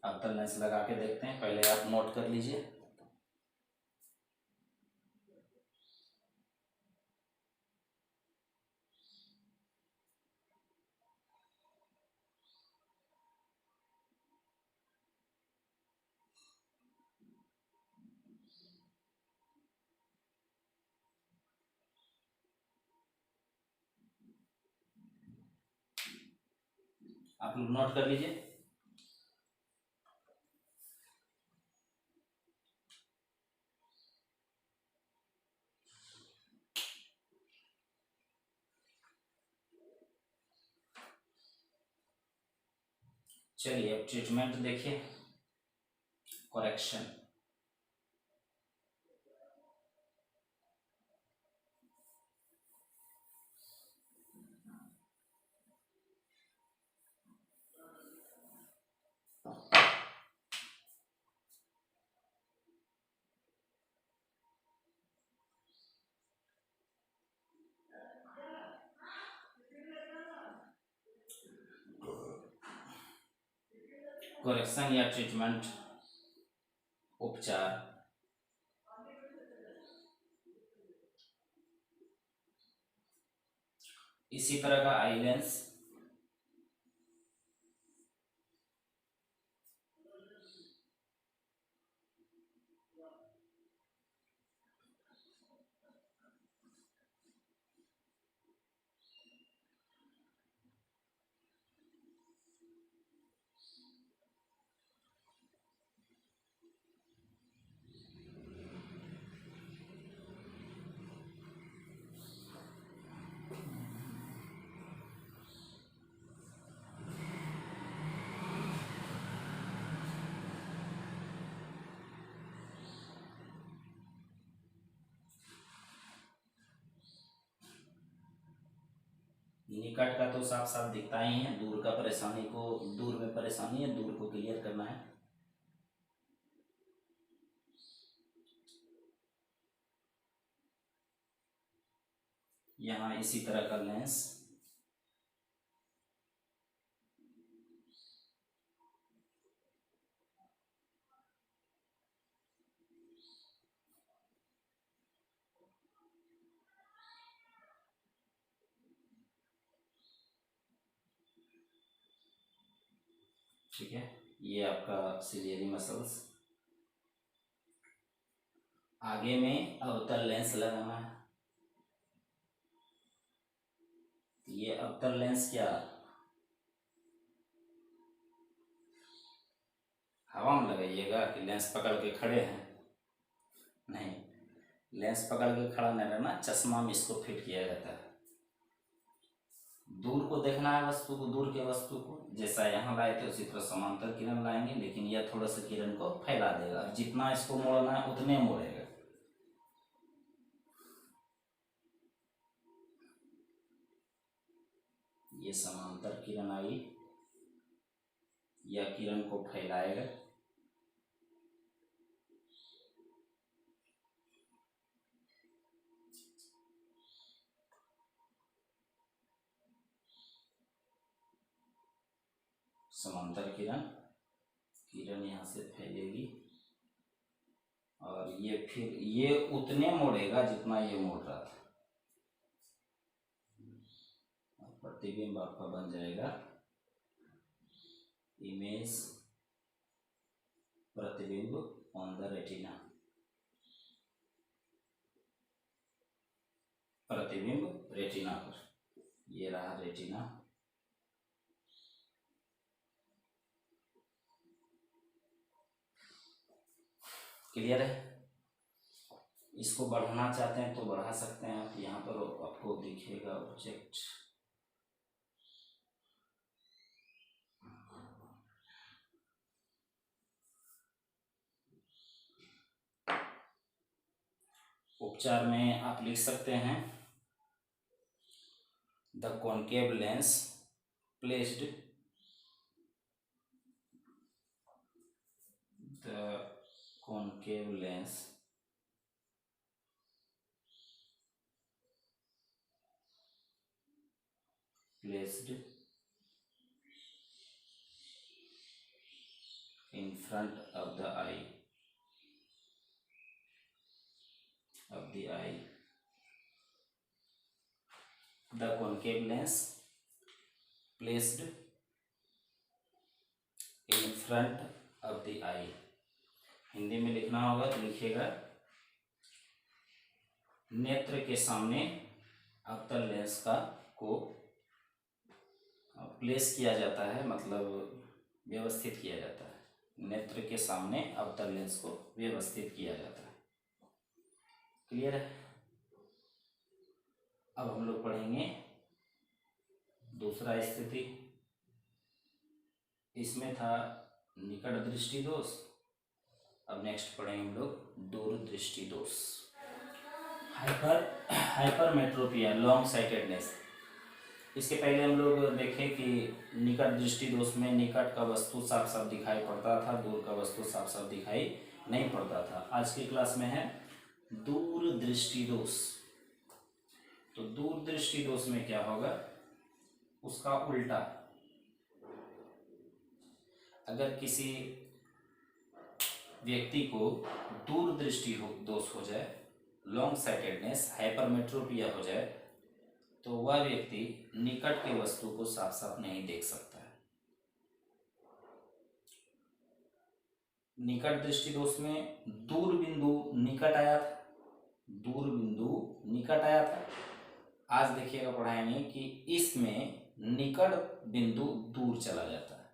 S1: अवतल लेंस लगा के देखते हैं, पहले आप नोट कर लीजिए। आप लोग नोट कर लीजिए। चलिए अब ट्रीटमेंट देखिए, करेक्शन। करेक्शन या ट्रीटमेंट, उपचार। इसी तरह का आई लेंस निकट का तो साफ साफ दिखता ही है, दूर का परेशानी को, दूर में परेशानी है, दूर को क्लियर करना है। यहाँ इसी तरह का लेंस, ठीक है, ये आपका सिलियरी मसल्स। आगे में अवतल लेंस लगाना है। ये अवतल लेंस क्या, हवा में लगाइएगा कि लेंस पकड़ के खड़े हैं, नहीं, लेंस पकड़ के खड़ा नहीं रहना, चश्मा में इसको फिट किया जाता है। दूर को देखना है वस्तु को, दूर के वस्तु को, जैसा यहाँ लाए थे उसी तरह समांतर किरण लाएंगे, लेकिन यह थोड़ा सा किरण को फैला देगा, जितना इसको मोड़ना है उतने मोड़ेगा। ये समांतर किरण आई, यह किरण को फैलाएगा। समांतर किरण, किरण यहाँ से फैलेगी और ये फिर ये उतने मोड़ेगा जितना ये मोड़ रहा था, प्रतिबिंब आपका बन जाएगा इमेज प्रतिबिंब ऑन द रेटिना, प्रतिबिंब रेटिना पर। ये रहा रेटिना, क्लियर है। इसको बढ़ाना चाहते हैं तो बढ़ा सकते हैं आप, यहाँ पर आपको दिखेगा ऑब्जेक्ट, उपचार में आप लिख सकते हैं the concave lens placed, the concave lens placed in front of the eye, the concave lens placed in front of the eye। Hindi में लिखना होगा तो लिखिएगा नेत्र के सामने अवतल लेंस का को प्लेस किया जाता है, मतलब व्यवस्थित किया जाता है, नेत्र के सामने अवतल लेंस को व्यवस्थित किया जाता है। क्लियर है। अब हम लोग पढ़ेंगे दूसरा स्थिति, इसमें था निकट दृष्टि दोष, अब नेक्स्ट पढ़ेंगे हम लोग दूर दृष्टि दोष। Hypermetropia, long sightedness. इसके पहले हम लोग देखें कि निकट दृष्टि दोष में निकट का वस्तु साफ साफ दिखाई पड़ता था, दूर का वस्तु साफ साफ दिखाई नहीं पड़ता था। आज की क्लास में है दूर दृष्टि दोष। तो दूर दृष्टि दोष में क्या होगा, उसका उल्टा, अगर किसी व्यक्ति को दूर दृष्टि दोष हो जाए, लॉन्ग साइटेडनेस, हाइपरमेट्रोपिया हो जाए, तो वह व्यक्ति निकट के वस्तु को साफ साफ नहीं देख सकता है। निकट दृष्टि दोष में दूर बिंदु निकट आया था, दूर बिंदु निकट आया था। आज देखिएगा पढ़ाएंगे कि इसमें निकट बिंदु दूर चला जाता है,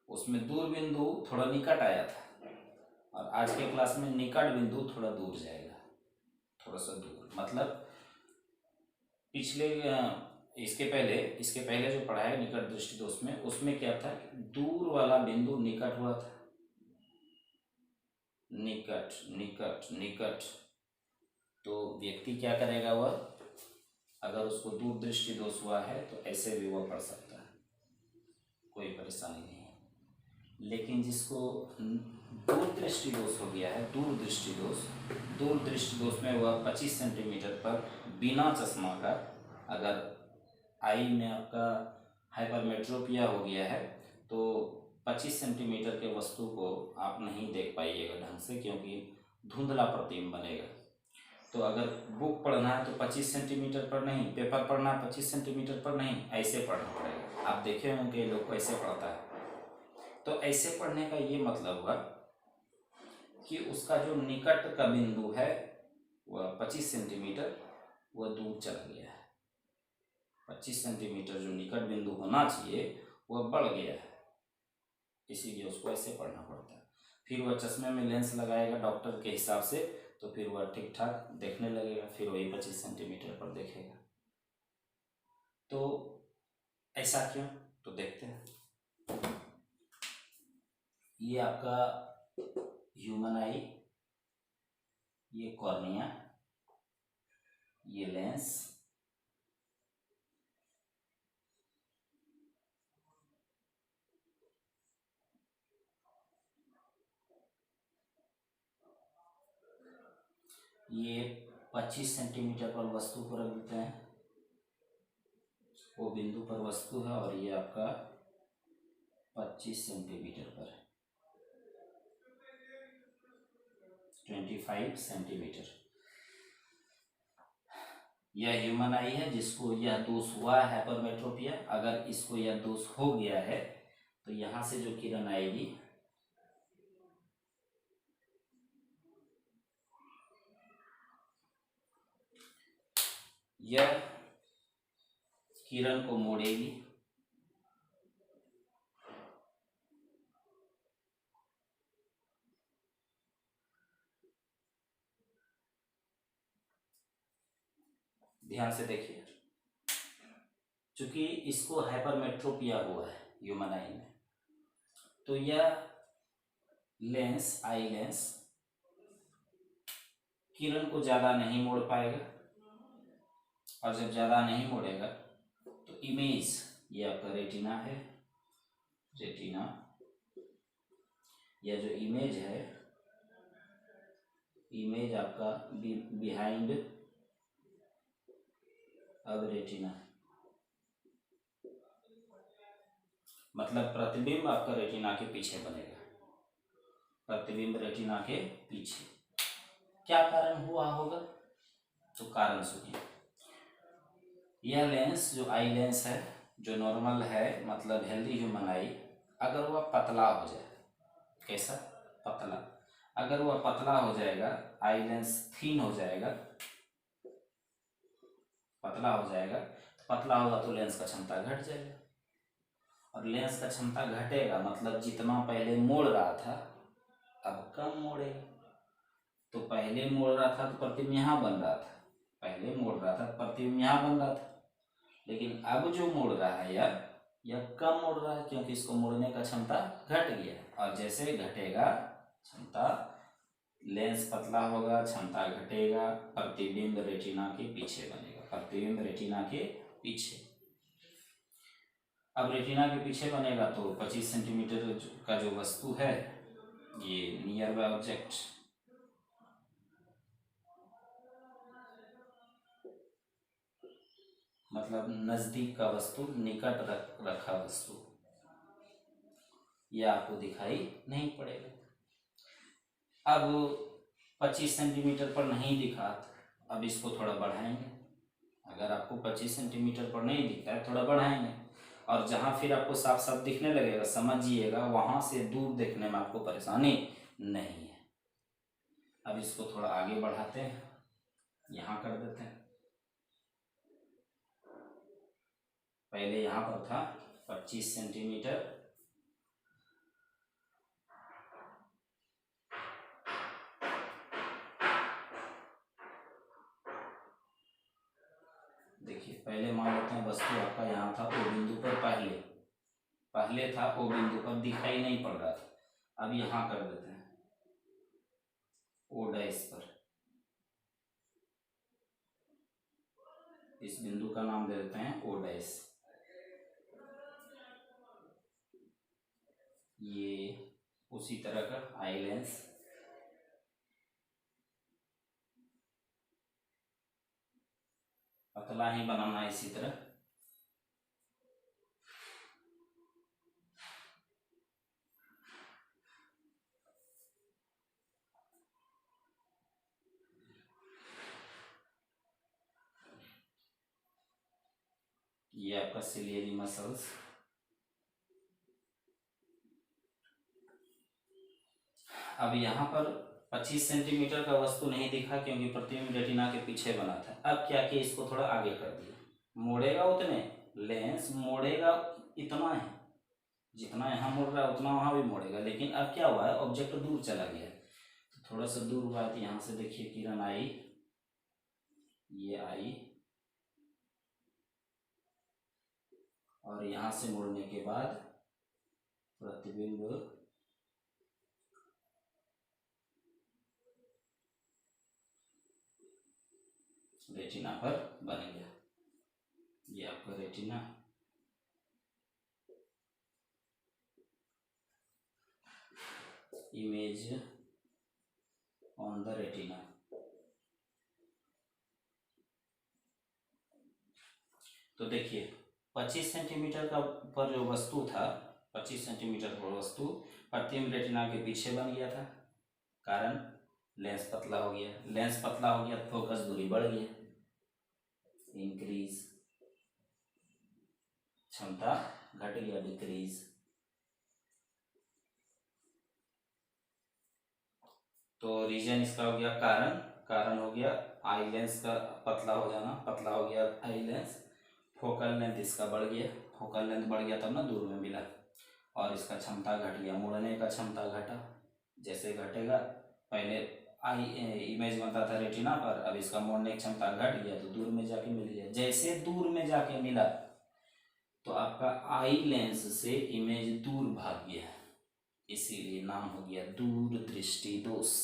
S1: उसमें दूर बिंदु थोड़ा निकट आया था, और आज के क्लास में निकट बिंदु थोड़ा दूर जाएगा, थोड़ा सा दूर, मतलब पिछले इसके पहले जो पढ़ा है निकट दृष्टि दोष में, उसमें क्या था, दूर वाला बिंदु निकट हुआ था, निकट निकट निकट, तो व्यक्ति क्या करेगा, वह अगर उसको दूरदृष्टि दोष हुआ है तो ऐसे भी वह पढ़ सकता है, कोई परेशानी नहीं है। लेकिन जिसको दूरदृष्टि दोष हो गया है, दूरदृष्टि दोष में वह 25 सेंटीमीटर पर बिना चश्मा का, अगर आई में आपका हाइपरमेट्रोपिया हो गया है तो 25 सेंटीमीटर के वस्तु को आप नहीं देख पाइएगा ढंग से, क्योंकि धुंधला प्रतिबिंब बनेगा। तो अगर बुक पढ़ना है तो 25 सेंटीमीटर पर नहीं, पेपर पढ़ना है 25 सेंटीमीटर पर नहीं, ऐसे पढ़ना पड़ेगा। आप देखे होंगे लोग को ऐसे पढ़ता है। तो ऐसे पढ़ने का ये मतलब हुआ कि उसका जो निकट का बिंदु है वह 25 सेंटीमीटर वह दूर चला गया है। 25 सेंटीमीटर जो निकट बिंदु होना चाहिए वह बढ़ गया है, इसीलिए उसको ऐसे पढ़ना पड़ता है। फिर वह चश्मे में लेंस लगाएगा डॉक्टर के हिसाब से, तो फिर वह ठीक ठाक देखने लगेगा, फिर वही 25 सेंटीमीटर पर देखेगा। तो ऐसा क्यों, तो देखते हैं। ये आपका ह्यूमन आई, ये कॉर्निया, ये लेंस, ये 25 सेंटीमीटर पर वस्तु को रख देते हैं, वो बिंदु पर वस्तु है, और ये आपका 25 सेंटीमीटर पर 25 सेंटीमीटर। यह ह्यूमन आई है जिसको यह दोष हुआ है हाइपरमेट्रोपिया। अगर इसको यह दोष हो गया है तो यहां से जो किरण आएगी यह किरण को मोड़ेगी, ध्यान से देखिए, चूंकि इसको हाइपरमेट्रोपिया हुआ है ह्यूमन आई में, तो यह लेंस, आई लेंस किरण को ज्यादा नहीं मोड़ पाएगा, और जब ज्यादा नहीं मोड़ेगा तो इमेज, ये आपका रेटिना है, रेटिना, यह जो इमेज है, इमेज आपका बिहाइंड अब रेटिना, मतलब प्रतिबिंब आपका रेटिना के पीछे बनेगा, प्रतिबिंब रेटिना के पीछे। क्या कारण हुआ होगा, तो कारण सुनिए। यह लेंस जो आई लेंस है, जो नॉर्मल है, मतलब हेल्दी ह्यूमन आई, अगर वह पतला हो जाए, कैसा पतला, अगर वह पतला हो जाएगा, आई लेंस थीन हो जाएगा, पतला हो जाएगा, तो पतला होगा तो लेंस का क्षमता घट जाएगा, और लेंस का क्षमता घटेगा मतलब जितना पहले मोड़ रहा था अब कम मोड़ेगा। तो पहले मोड़ रहा था तो प्रतिबिंब यहाँ बन रहा था, पहले मोड़ रहा था प्रतिबिंब यहाँ बन रहा था, लेकिन अब जो मोड़ रहा है यह कम मोड़ रहा है, क्योंकि इसको मोड़ने का क्षमता घट गया, और जैसे घटेगा क्षमता, लेंस पतला होगा, क्षमता घटेगा, प्रतिबिंब रेटिना के पीछे बनेगा, प्रतिबिंब रेटिना के पीछे। अब रेटिना के पीछे बनेगा तो 25 सेंटीमीटर का जो वस्तु है, ये नियर बाय ऑब्जेक्ट, मतलब नजदीक का वस्तु, निकट रखा वस्तु, यह आपको दिखाई नहीं पड़ेगा। अब 25 सेंटीमीटर पर नहीं दिखा, अब इसको थोड़ा बढ़ाएंगे। अगर आपको 25 सेंटीमीटर पर नहीं दिखता है, थोड़ा बढ़ाएंगे, और जहां फिर आपको साफ साफ दिखने लगेगा, समझिएगा वहां से दूर देखने में आपको परेशानी नहीं है। अब इसको थोड़ा आगे बढ़ाते हैं, यहां कर देते हैं। पहले यहां पर था 25 सेंटीमीटर, देखिए पहले मान लेते हैं वस्तु आपका यहाँ था, ओ बिंदु पर पहले था, ओ बिंदु पर दिखाई नहीं पड़ रहा था, अब यहाँ कर देते हैं ओ डैश पर, इस बिंदु का नाम दे देते हैं ओ डैश। ये उसी तरह का आई लेंस, पतला ही बनाना है इसी तरह। ये आपका सिलियरी मसल्स। अब यहाँ पर 25 सेंटीमीटर का वस्तु नहीं दिखा क्योंकि प्रतिबिंब रेटिना के पीछे बना था। अब क्या किया, इसको थोड़ा आगे कर दिया। मोड़ेगा उतने, लेंस मोड़ेगा इतना है, जितना यहाँ मुड़ रहा है उतना वहाँ भी मोड़ेगा। लेकिन अब क्या हुआ है, ऑब्जेक्ट दूर चला गया। तो थोड़ा सा दूर हुआ तो यहाँ से देखिए किरण आई, ये आई, और यहाँ से मुड़ने के बाद प्रतिबिंब रेटिना पर बन गया। ये आपका retina, image on the retina. तो देखिए 25 सेंटीमीटर का पर जो वस्तु था, 25 सेंटीमीटर पर वस्तु प्रतिबिंब रेटिना के पीछे बन गया था, कारण लेंस पतला हो गया। लेंस पतला हो गया तो फोकस दूरी बढ़ गया, इंक्रीज, क्षमता घट गया, डिक्रीज। तो रीजन इसका हो गया कारण, कारण हो गया आई लेंस का पतला हो जाना, पतला हो गया आई लेंस। फोकल लेंथ इसका बढ़ गया, फोकल लेंथ बढ़ गया तब ना दूर में मिला। और इसका क्षमता घट गया, मुड़ने का क्षमता घटा। जैसे घटेगा, पहले आई इमेज बनता था रेटिना पर, अब इसका मोड़ने की क्षमता घट गया तो दूर में जाके मिल गया। जैसे दूर में जाके मिला तो आपका आई लेंस से इमेज दूर भाग गया, इसीलिए नाम हो गया दूर दृष्टि दोष।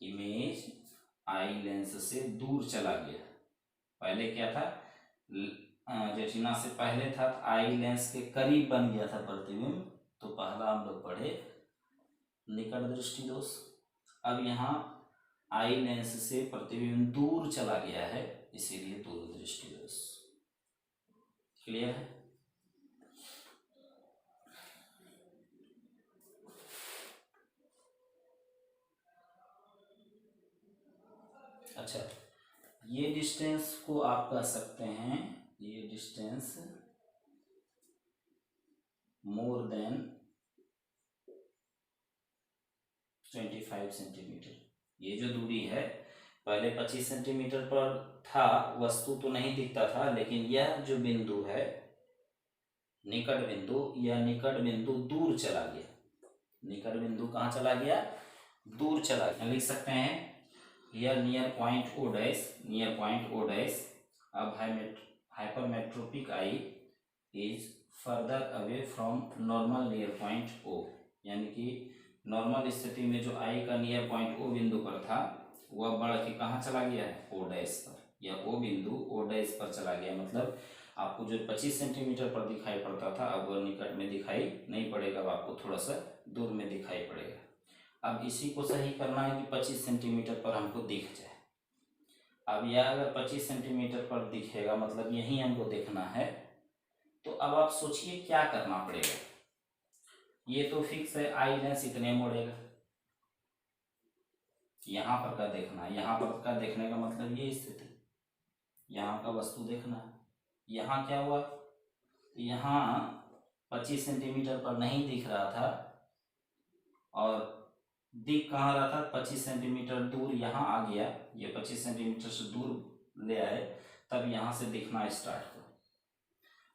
S1: इमेज आई लेंस से दूर चला गया। पहले क्या था, रेटिना से पहले था आई लेंस के करीब बन गया था प्रतिबिंब, तो पहला हम लोग पढ़े निकट दृष्टि दोष। अब यहाँ आई लेंस से प्रतिबिंब दूर चला गया है, इसीलिए दूर दृष्टि दोष। क्लियर है? अच्छा, ये डिस्टेंस को आप कह सकते हैं, ये डिस्टेंस मोर देन 25 सेंटीमीटर। ये जो दूरी है, पहले 25 सेंटीमीटर पर था, वस्तु तो नहीं दिखता था, लेकिन यह जो बिंदु है निकट बिंदु, यह निकट बिंदु दूर चला गया। निकट बिंदु कहाँ चला गया, दूर चला गया। लिख सकते हैं here near point O dash, near point O dash. अब hypermetropic eye is further away from normal near point O, यानी कि नॉर्मल स्थिति में जो आई का नियर पॉइंट ओ बिंदु पर था, वह बढ़ के कहाँ चला गया है, ओ डैश पर, या ओ बिंदु ओ डैश पर चला गया। मतलब आपको जो 25 सेंटीमीटर पर दिखाई पड़ता था, अब वह निकट में दिखाई नहीं पड़ेगा, अब आपको थोड़ा सा दूर में दिखाई पड़ेगा। अब इसी को सही करना है कि 25 सेंटीमीटर पर हमको दिख जाए। अब यह अगर 25 सेंटीमीटर पर दिखेगा, मतलब यही हमको देखना है, तो अब आप सोचिए क्या करना पड़ेगा। ये तो फिक्स है, आई लेंस इतने मोड़ेगा। यहाँ पर का देखना है, यहाँ पर का देखने का मतलब ये स्थिति, यहाँ का वस्तु देखना है। यहाँ क्या हुआ, यहाँ 25 सेंटीमीटर पर नहीं दिख रहा था, और दिख कहाँ रहा था, 25 सेंटीमीटर दूर यहाँ आ गया, ये 25 सेंटीमीटर से दूर ले आए, तब यहाँ से दिखना स्टार्ट हुआ।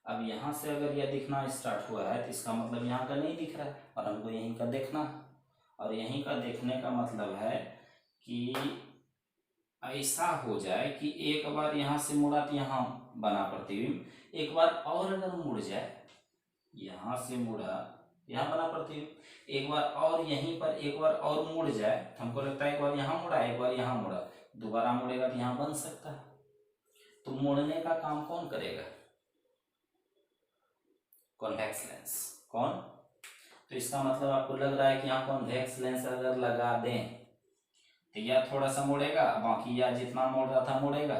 S1: अब यहाँ से अगर यह दिखना स्टार्ट हुआ है तो इसका मतलब यहाँ का नहीं दिख रहा है, और हमको यहीं का देखना है। और यहीं का देखने का मतलब है कि ऐसा हो जाए कि एक बार यहाँ से मुड़ा तो यहाँ बना प्रतिबिंब, एक बार और अगर मुड़ जाए, यहाँ से मुड़ा यहाँ बना प्रतिबिंब, एक बार और यहीं पर एक बार और मुड़ जाए, हमको लगता है एक बार यहाँ मुड़ा एक बार यहाँ मुड़ा, दोबारा मुड़ेगा तो यहाँ बन सकता है। तो मोड़ने का काम कौन करेगा? Convex lens. कौन? तो इसका मतलब आपको लग रहा है कि यहाँ कॉन्वेक्स लेंस अगर लगा दें तो यह थोड़ा सा मुड़ेगा, बाकी यह जितना मोड़ रहा था मुड़ेगा,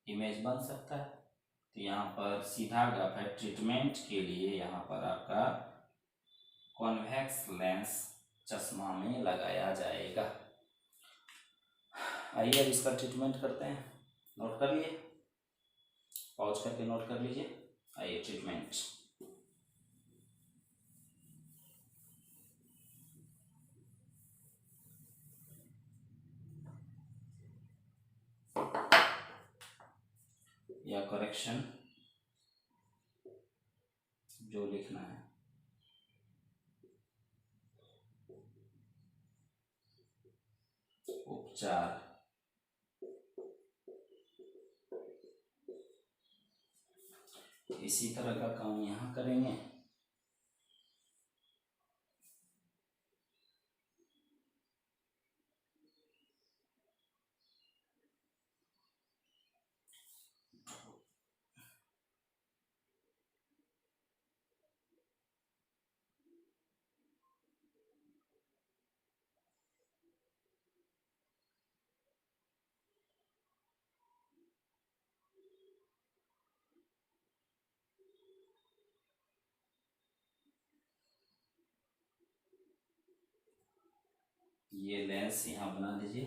S1: इमेज बन सकता है। तो यहाँ पर सीधा ग्राफ है, ट्रीटमेंट के लिए यहाँ पर आपका कॉन्वेक्स लेंस चश्मा में लगाया जाएगा। आइए अब इसका ट्रीटमेंट करते हैं। नोट कर लिए, पॉज करके नोट कर लीजिए। आइए ट्रीटमेंट। या करेक्शन जो लिखना है। उपचार। इसी तरह का काम यहाँ करेंगे। ये लेंस यहाँ बना दीजिए।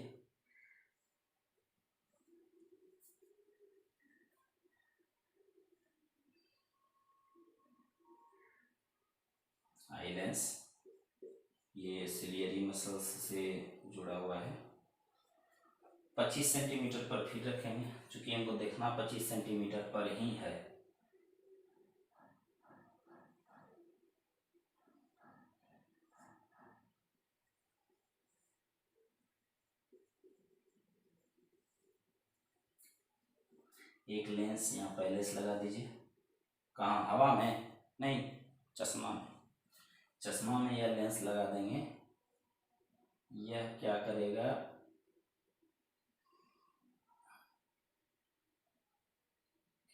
S1: आई लेंस ये सिलियरी मसल्स से जुड़ा हुआ है। 25 सेंटीमीटर पर फिर रखेंगे, चूंकि हमको देखना 25 सेंटीमीटर पर ही है। एक लेंस यहाँ पहले से लगा दीजिए। कहाँ? हवा में नहीं, चश्मा में। चश्मा में यह लेंस लगा देंगे। यह क्या करेगा?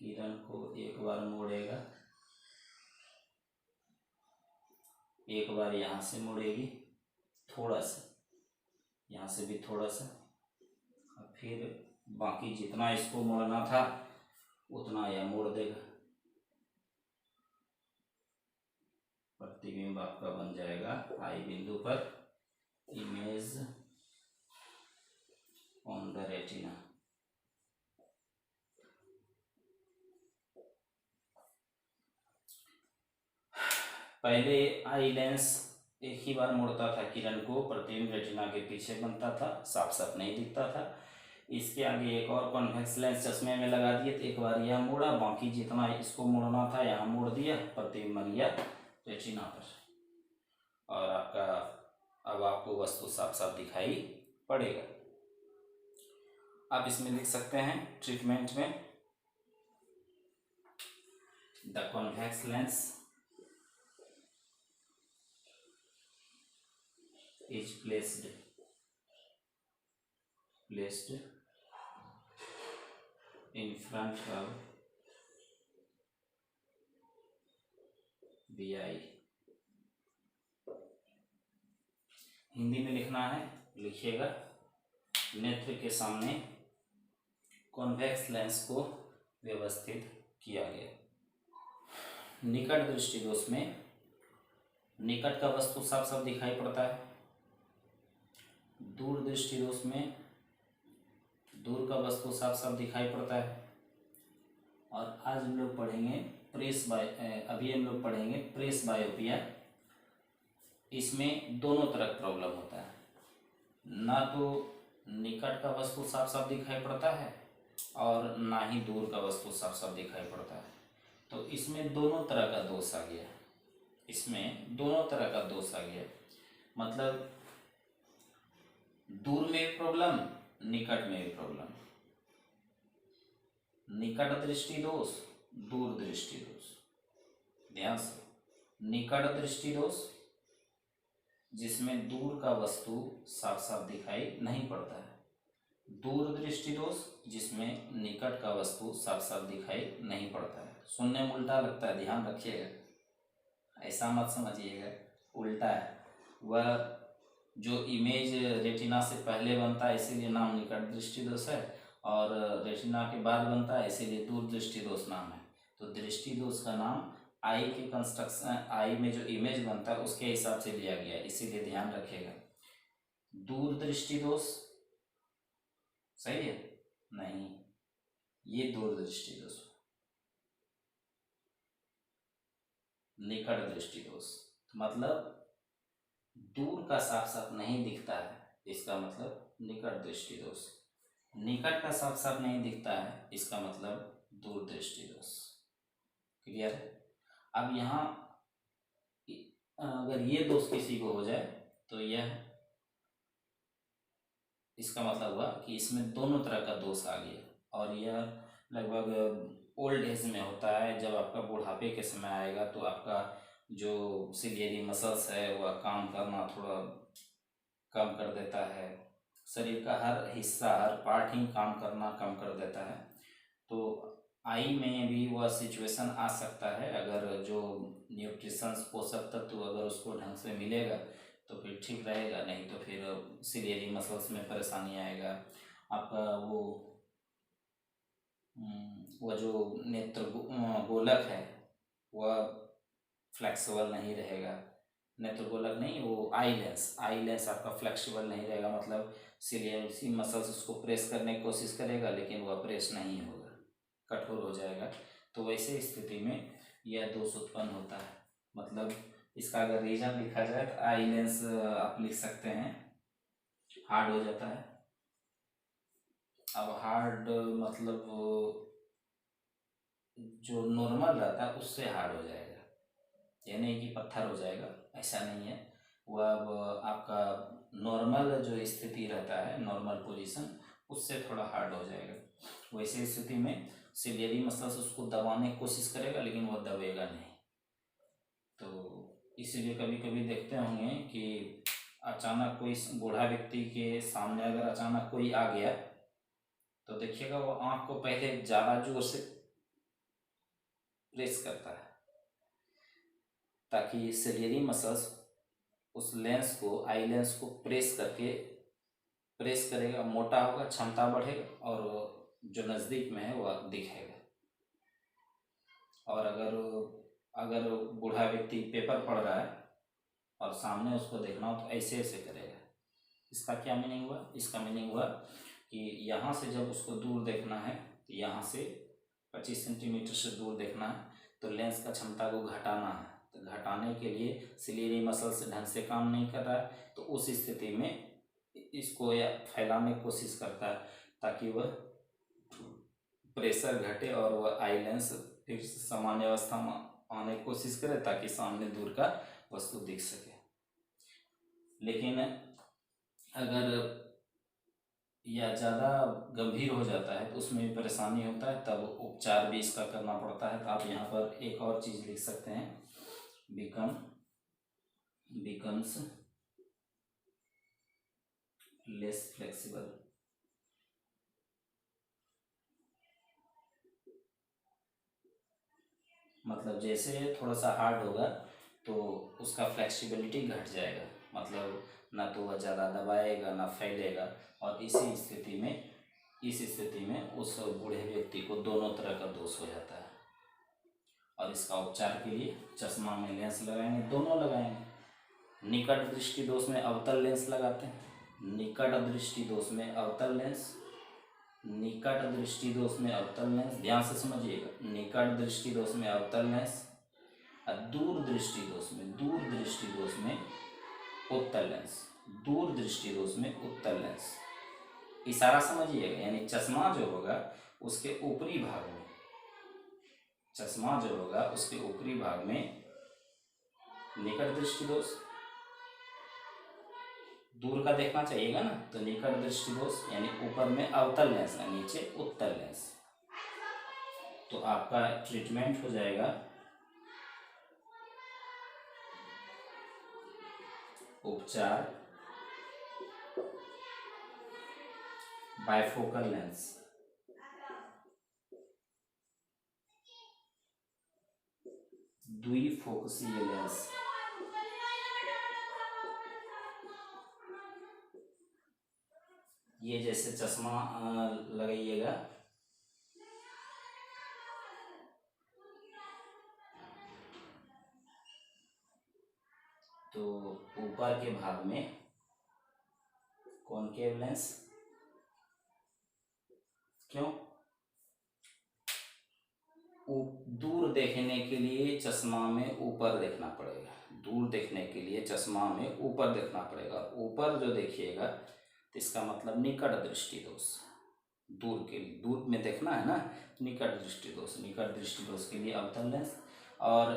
S1: किरण को एक बार मोड़ेगा, एक बार यहाँ से मुड़ेगी थोड़ा सा, यहाँ से भी थोड़ा सा, और फिर बाकी जितना इसको मोड़ना था उतना यह मोड़ देगा। प्रतिबिंब आपका बन जाएगा आई बिंदु पर, इमेज ऑन द रेटिना। पहले आई लेंस एक ही बार मुड़ता था किरण को, प्रतिबिंब रेटिना के पीछे बनता था, साफ साफ नहीं दिखता था। इसके आगे एक और कॉन्वेक्स लेंस चश्मे में लगा दिए तो एक बार यह मुड़ा, बाकी जितना इसको मुड़ना था यहाँ मुड़ दिया, प्रतिबिंब बन गया रेटिना पर, और आपका अब आपको वस्तु साफ साफ दिखाई पड़ेगा। आप इसमें लिख सकते हैं ट्रीटमेंट में, the convex lens is placed in front of the eye। Hindi में लिखना है, लिखिएगा। नेत्र के सामने कॉन्वेक्स लेंस को व्यवस्थित किया गया। निकट दृष्टि दोष में निकट का वस्तु साफ साफ दिखाई पड़ता है। दूर दृष्टि दोष में दूर का वस्तु साफ साफ दिखाई पड़ता है। और आज हम लोग पढ़ेंगे अभी हम लोग पढ़ेंगे प्रेस बायोपिया। इसमें दोनों तरह प्रॉब्लम होता है, ना तो निकट का वस्तु साफ साफ दिखाई पड़ता है और ना ही दूर का वस्तु साफ साफ दिखाई पड़ता है। तो इसमें दोनों तरह का दोष आ गया। इसमें दोनों तरह का दोष आ गया, मतलब दूर में भी प्रॉब्लम, निकट में भी प्रॉब्लम। निकट दृष्टि दोष, दूर दृष्टि दोष। ध्यान से, निकट दृष्टि दोष जिसमें दूर का वस्तु साफ साफ दिखाई नहीं पड़ता है, दूर दृष्टि दोष जिसमें निकट का वस्तु साफ साफ दिखाई नहीं पड़ता है। सुनने में उल्टा लगता है, ध्यान रखिएगा, ऐसा मत समझिएगा, उल्टा है। वह जो इमेज रेटिना से पहले बनता है इसीलिए नाम निकट दृष्टि दोष है, और रेटिना के बाद बनता है इसीलिए दूर दृष्टि दोष नाम है। तो दृष्टि दोष का नाम आई के कंस्ट्रक्शन, आई में जो इमेज बनता है उसके हिसाब से लिया गया, इसीलिए ध्यान रखिएगा। दूर दृष्टि दोष सही है? नहीं, ये दूर दृष्टि दोष। निकट दृष्टि दोष मतलब दूर का साफ साफ नहीं दिखता है, इसका मतलब निकट दृष्टि दोष। निकट का साफ साफ नहीं दिखता है, इसका मतलब दूर दृष्टि दोष। क्लियर है? अब यहाँ अगर ये दोष किसी को हो जाए तो यह, इसका मतलब हुआ कि इसमें दोनों तरह का दोष आ गया, और यह लगभग ओल्ड एज में होता है। जब आपका बुढ़ापे के समय आएगा तो आपका जो सिलियरी मसल्स है वह काम करना थोड़ा कम कर देता है, शरीर का हर हिस्सा, हर पार्ट ही काम करना कम कर देता है। तो आई में भी वह सिचुएशन आ सकता है, अगर जो न्यूट्रिशंस पोषक तत्व अगर उसको ढंग से मिलेगा तो फिर ठीक रहेगा, नहीं तो फिर सिलियरी मसल्स में परेशानी आएगा। आपका वो जो नेत्र गोलक है वह फ्लेक्सिबल नहीं रहेगा। नेत्र गोलक नहीं, वो आई लेंस आपका फ्लेक्सिबल नहीं रहेगा, मतलब सिलियरी मसल्स उसको प्रेस करने की कोशिश करेगा लेकिन वह प्रेस नहीं होगा, कठोर हो जाएगा। तो वैसे स्थिति में यह दोष उत्पन्न होता है। मतलब इसका अगर रीजन लिखा जाए तो आई लेंस आप लिख सकते हैं, हार्ड हो जाता है। अब हार्ड मतलब जो नॉर्मल रहता है उससे हार्ड हो जाएगा, ये नहीं कि पत्थर हो जाएगा, ऐसा नहीं है। वह अब आपका नॉर्मल जो स्थिति रहता है, नॉर्मल पोजीशन, उससे थोड़ा हार्ड हो जाएगा। वैसे स्थिति में सिलियरी मसल्स उसको दबाने की कोशिश करेगा लेकिन वह दबेगा नहीं। तो इसीलिए कभी कभी देखते होंगे कि अचानक कोई बूढ़ा व्यक्ति के सामने अगर अचानक कोई आ गया तो देखिएगा वो आँख को पहले ज़्यादा जोर से प्रेस करता है ताकि सिलियरी मसल्स उस लेंस को, आई लेंस को प्रेस करेगा, मोटा होगा, क्षमता बढ़ेगा और जो नज़दीक में है वह दिखेगा। और अगर बूढ़ा व्यक्ति पेपर पढ़ रहा है और सामने उसको देखना हो तो ऐसे ऐसे करेगा। इसका क्या मीनिंग हुआ? इसका मीनिंग हुआ कि यहाँ से जब उसको दूर देखना है तो यहाँ से 25 सेंटीमीटर से दूर देखना है तो लेंस का क्षमता को घटाना है। तो घटाने के लिए सिलियरी मसल से ढंग से काम नहीं कर रहा है, तो उस स्थिति में इसको या फैलाने की कोशिश करता है ताकि वह प्रेशर घटे और वह आई लेंस फिर सामान्य अवस्था में आने की कोशिश करे ताकि सामने दूर का वस्तु दिख सके। लेकिन अगर या ज़्यादा गंभीर हो जाता है तो उसमें भी परेशानी होता है, तब उपचार भी इसका करना पड़ता है। तो आप यहाँ पर एक और चीज़ लिख सकते हैं, becomes less flexible। मतलब जैसे थोड़ा सा हार्ड होगा तो उसका फ्लेक्सिबिलिटी घट जाएगा, मतलब ना तो वह ज़्यादा दबाएगा ना फैलेगा। और इस स्थिति में उस बूढ़े व्यक्ति को दोनों तरह का दोष हो जाता है। और इसका उपचार के लिए चश्मा में लेंस लगाएंगे, दोनों लगाएंगे। निकट दृष्टि दोष में अवतल लेंस लगाते हैं, निकट दृष्टि दोष में अवतल लेंस, निकट दृष्टि दोष में अवतल लेंस, ध्यान से समझिएगा, निकट दृष्टि दोष में अवतल लेंस, और दूर दृष्टि दोष में उत्तल लेंस, दूर दृष्टि दोष में उत्तल लेंस। इशारा समझिएगा, यानी चश्मा जो होगा उसके ऊपरी भाग में, चश्मा जो होगा उसके ऊपरी भाग में निकट दृष्टि दोष, दूर का देखना चाहिएगा ना, तो निकट दृष्टि दोष यानी ऊपर में अवतल लेंस है, नीचे उत्तल लेंस। तो आपका ट्रीटमेंट हो जाएगा उपचार बाइफोकल लेंस, द्विफोकसीय लेंस, ये जैसे चश्मा लगाइएगा तो ऊपर के भाग में कॉनकेव लेंस, क्यों? दूर देखने के लिए चश्मा में ऊपर देखना पड़ेगा, दूर देखने के लिए चश्मा में ऊपर देखना पड़ेगा। ऊपर जो देखिएगा तो इसका मतलब निकट दृष्टि दोष, दूर के लिए, दूर में देखना है ना, निकट दृष्टि दोष, निकट दृष्टि दोष के लिए अवतल लेंस। और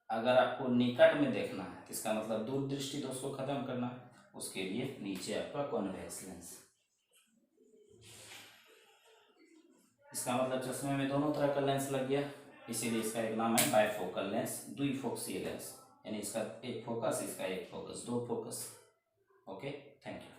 S1: अगर आपको निकट में देखना है तो इसका मतलब दूर दृष्टि दोष को खत्म करना है, उसके लिए नीचे आपका कॉन्वेक्स लेंस। इसका मतलब चश्मे में दोनों तरह का लेंस लग गया, इसीलिए इसका एक नाम है बाइफोकल लेंस, द्विफोकसीय लेंस, यानी इसका एक फोकस, इसका एक फोकस, दो फोकस। Okay, thank you.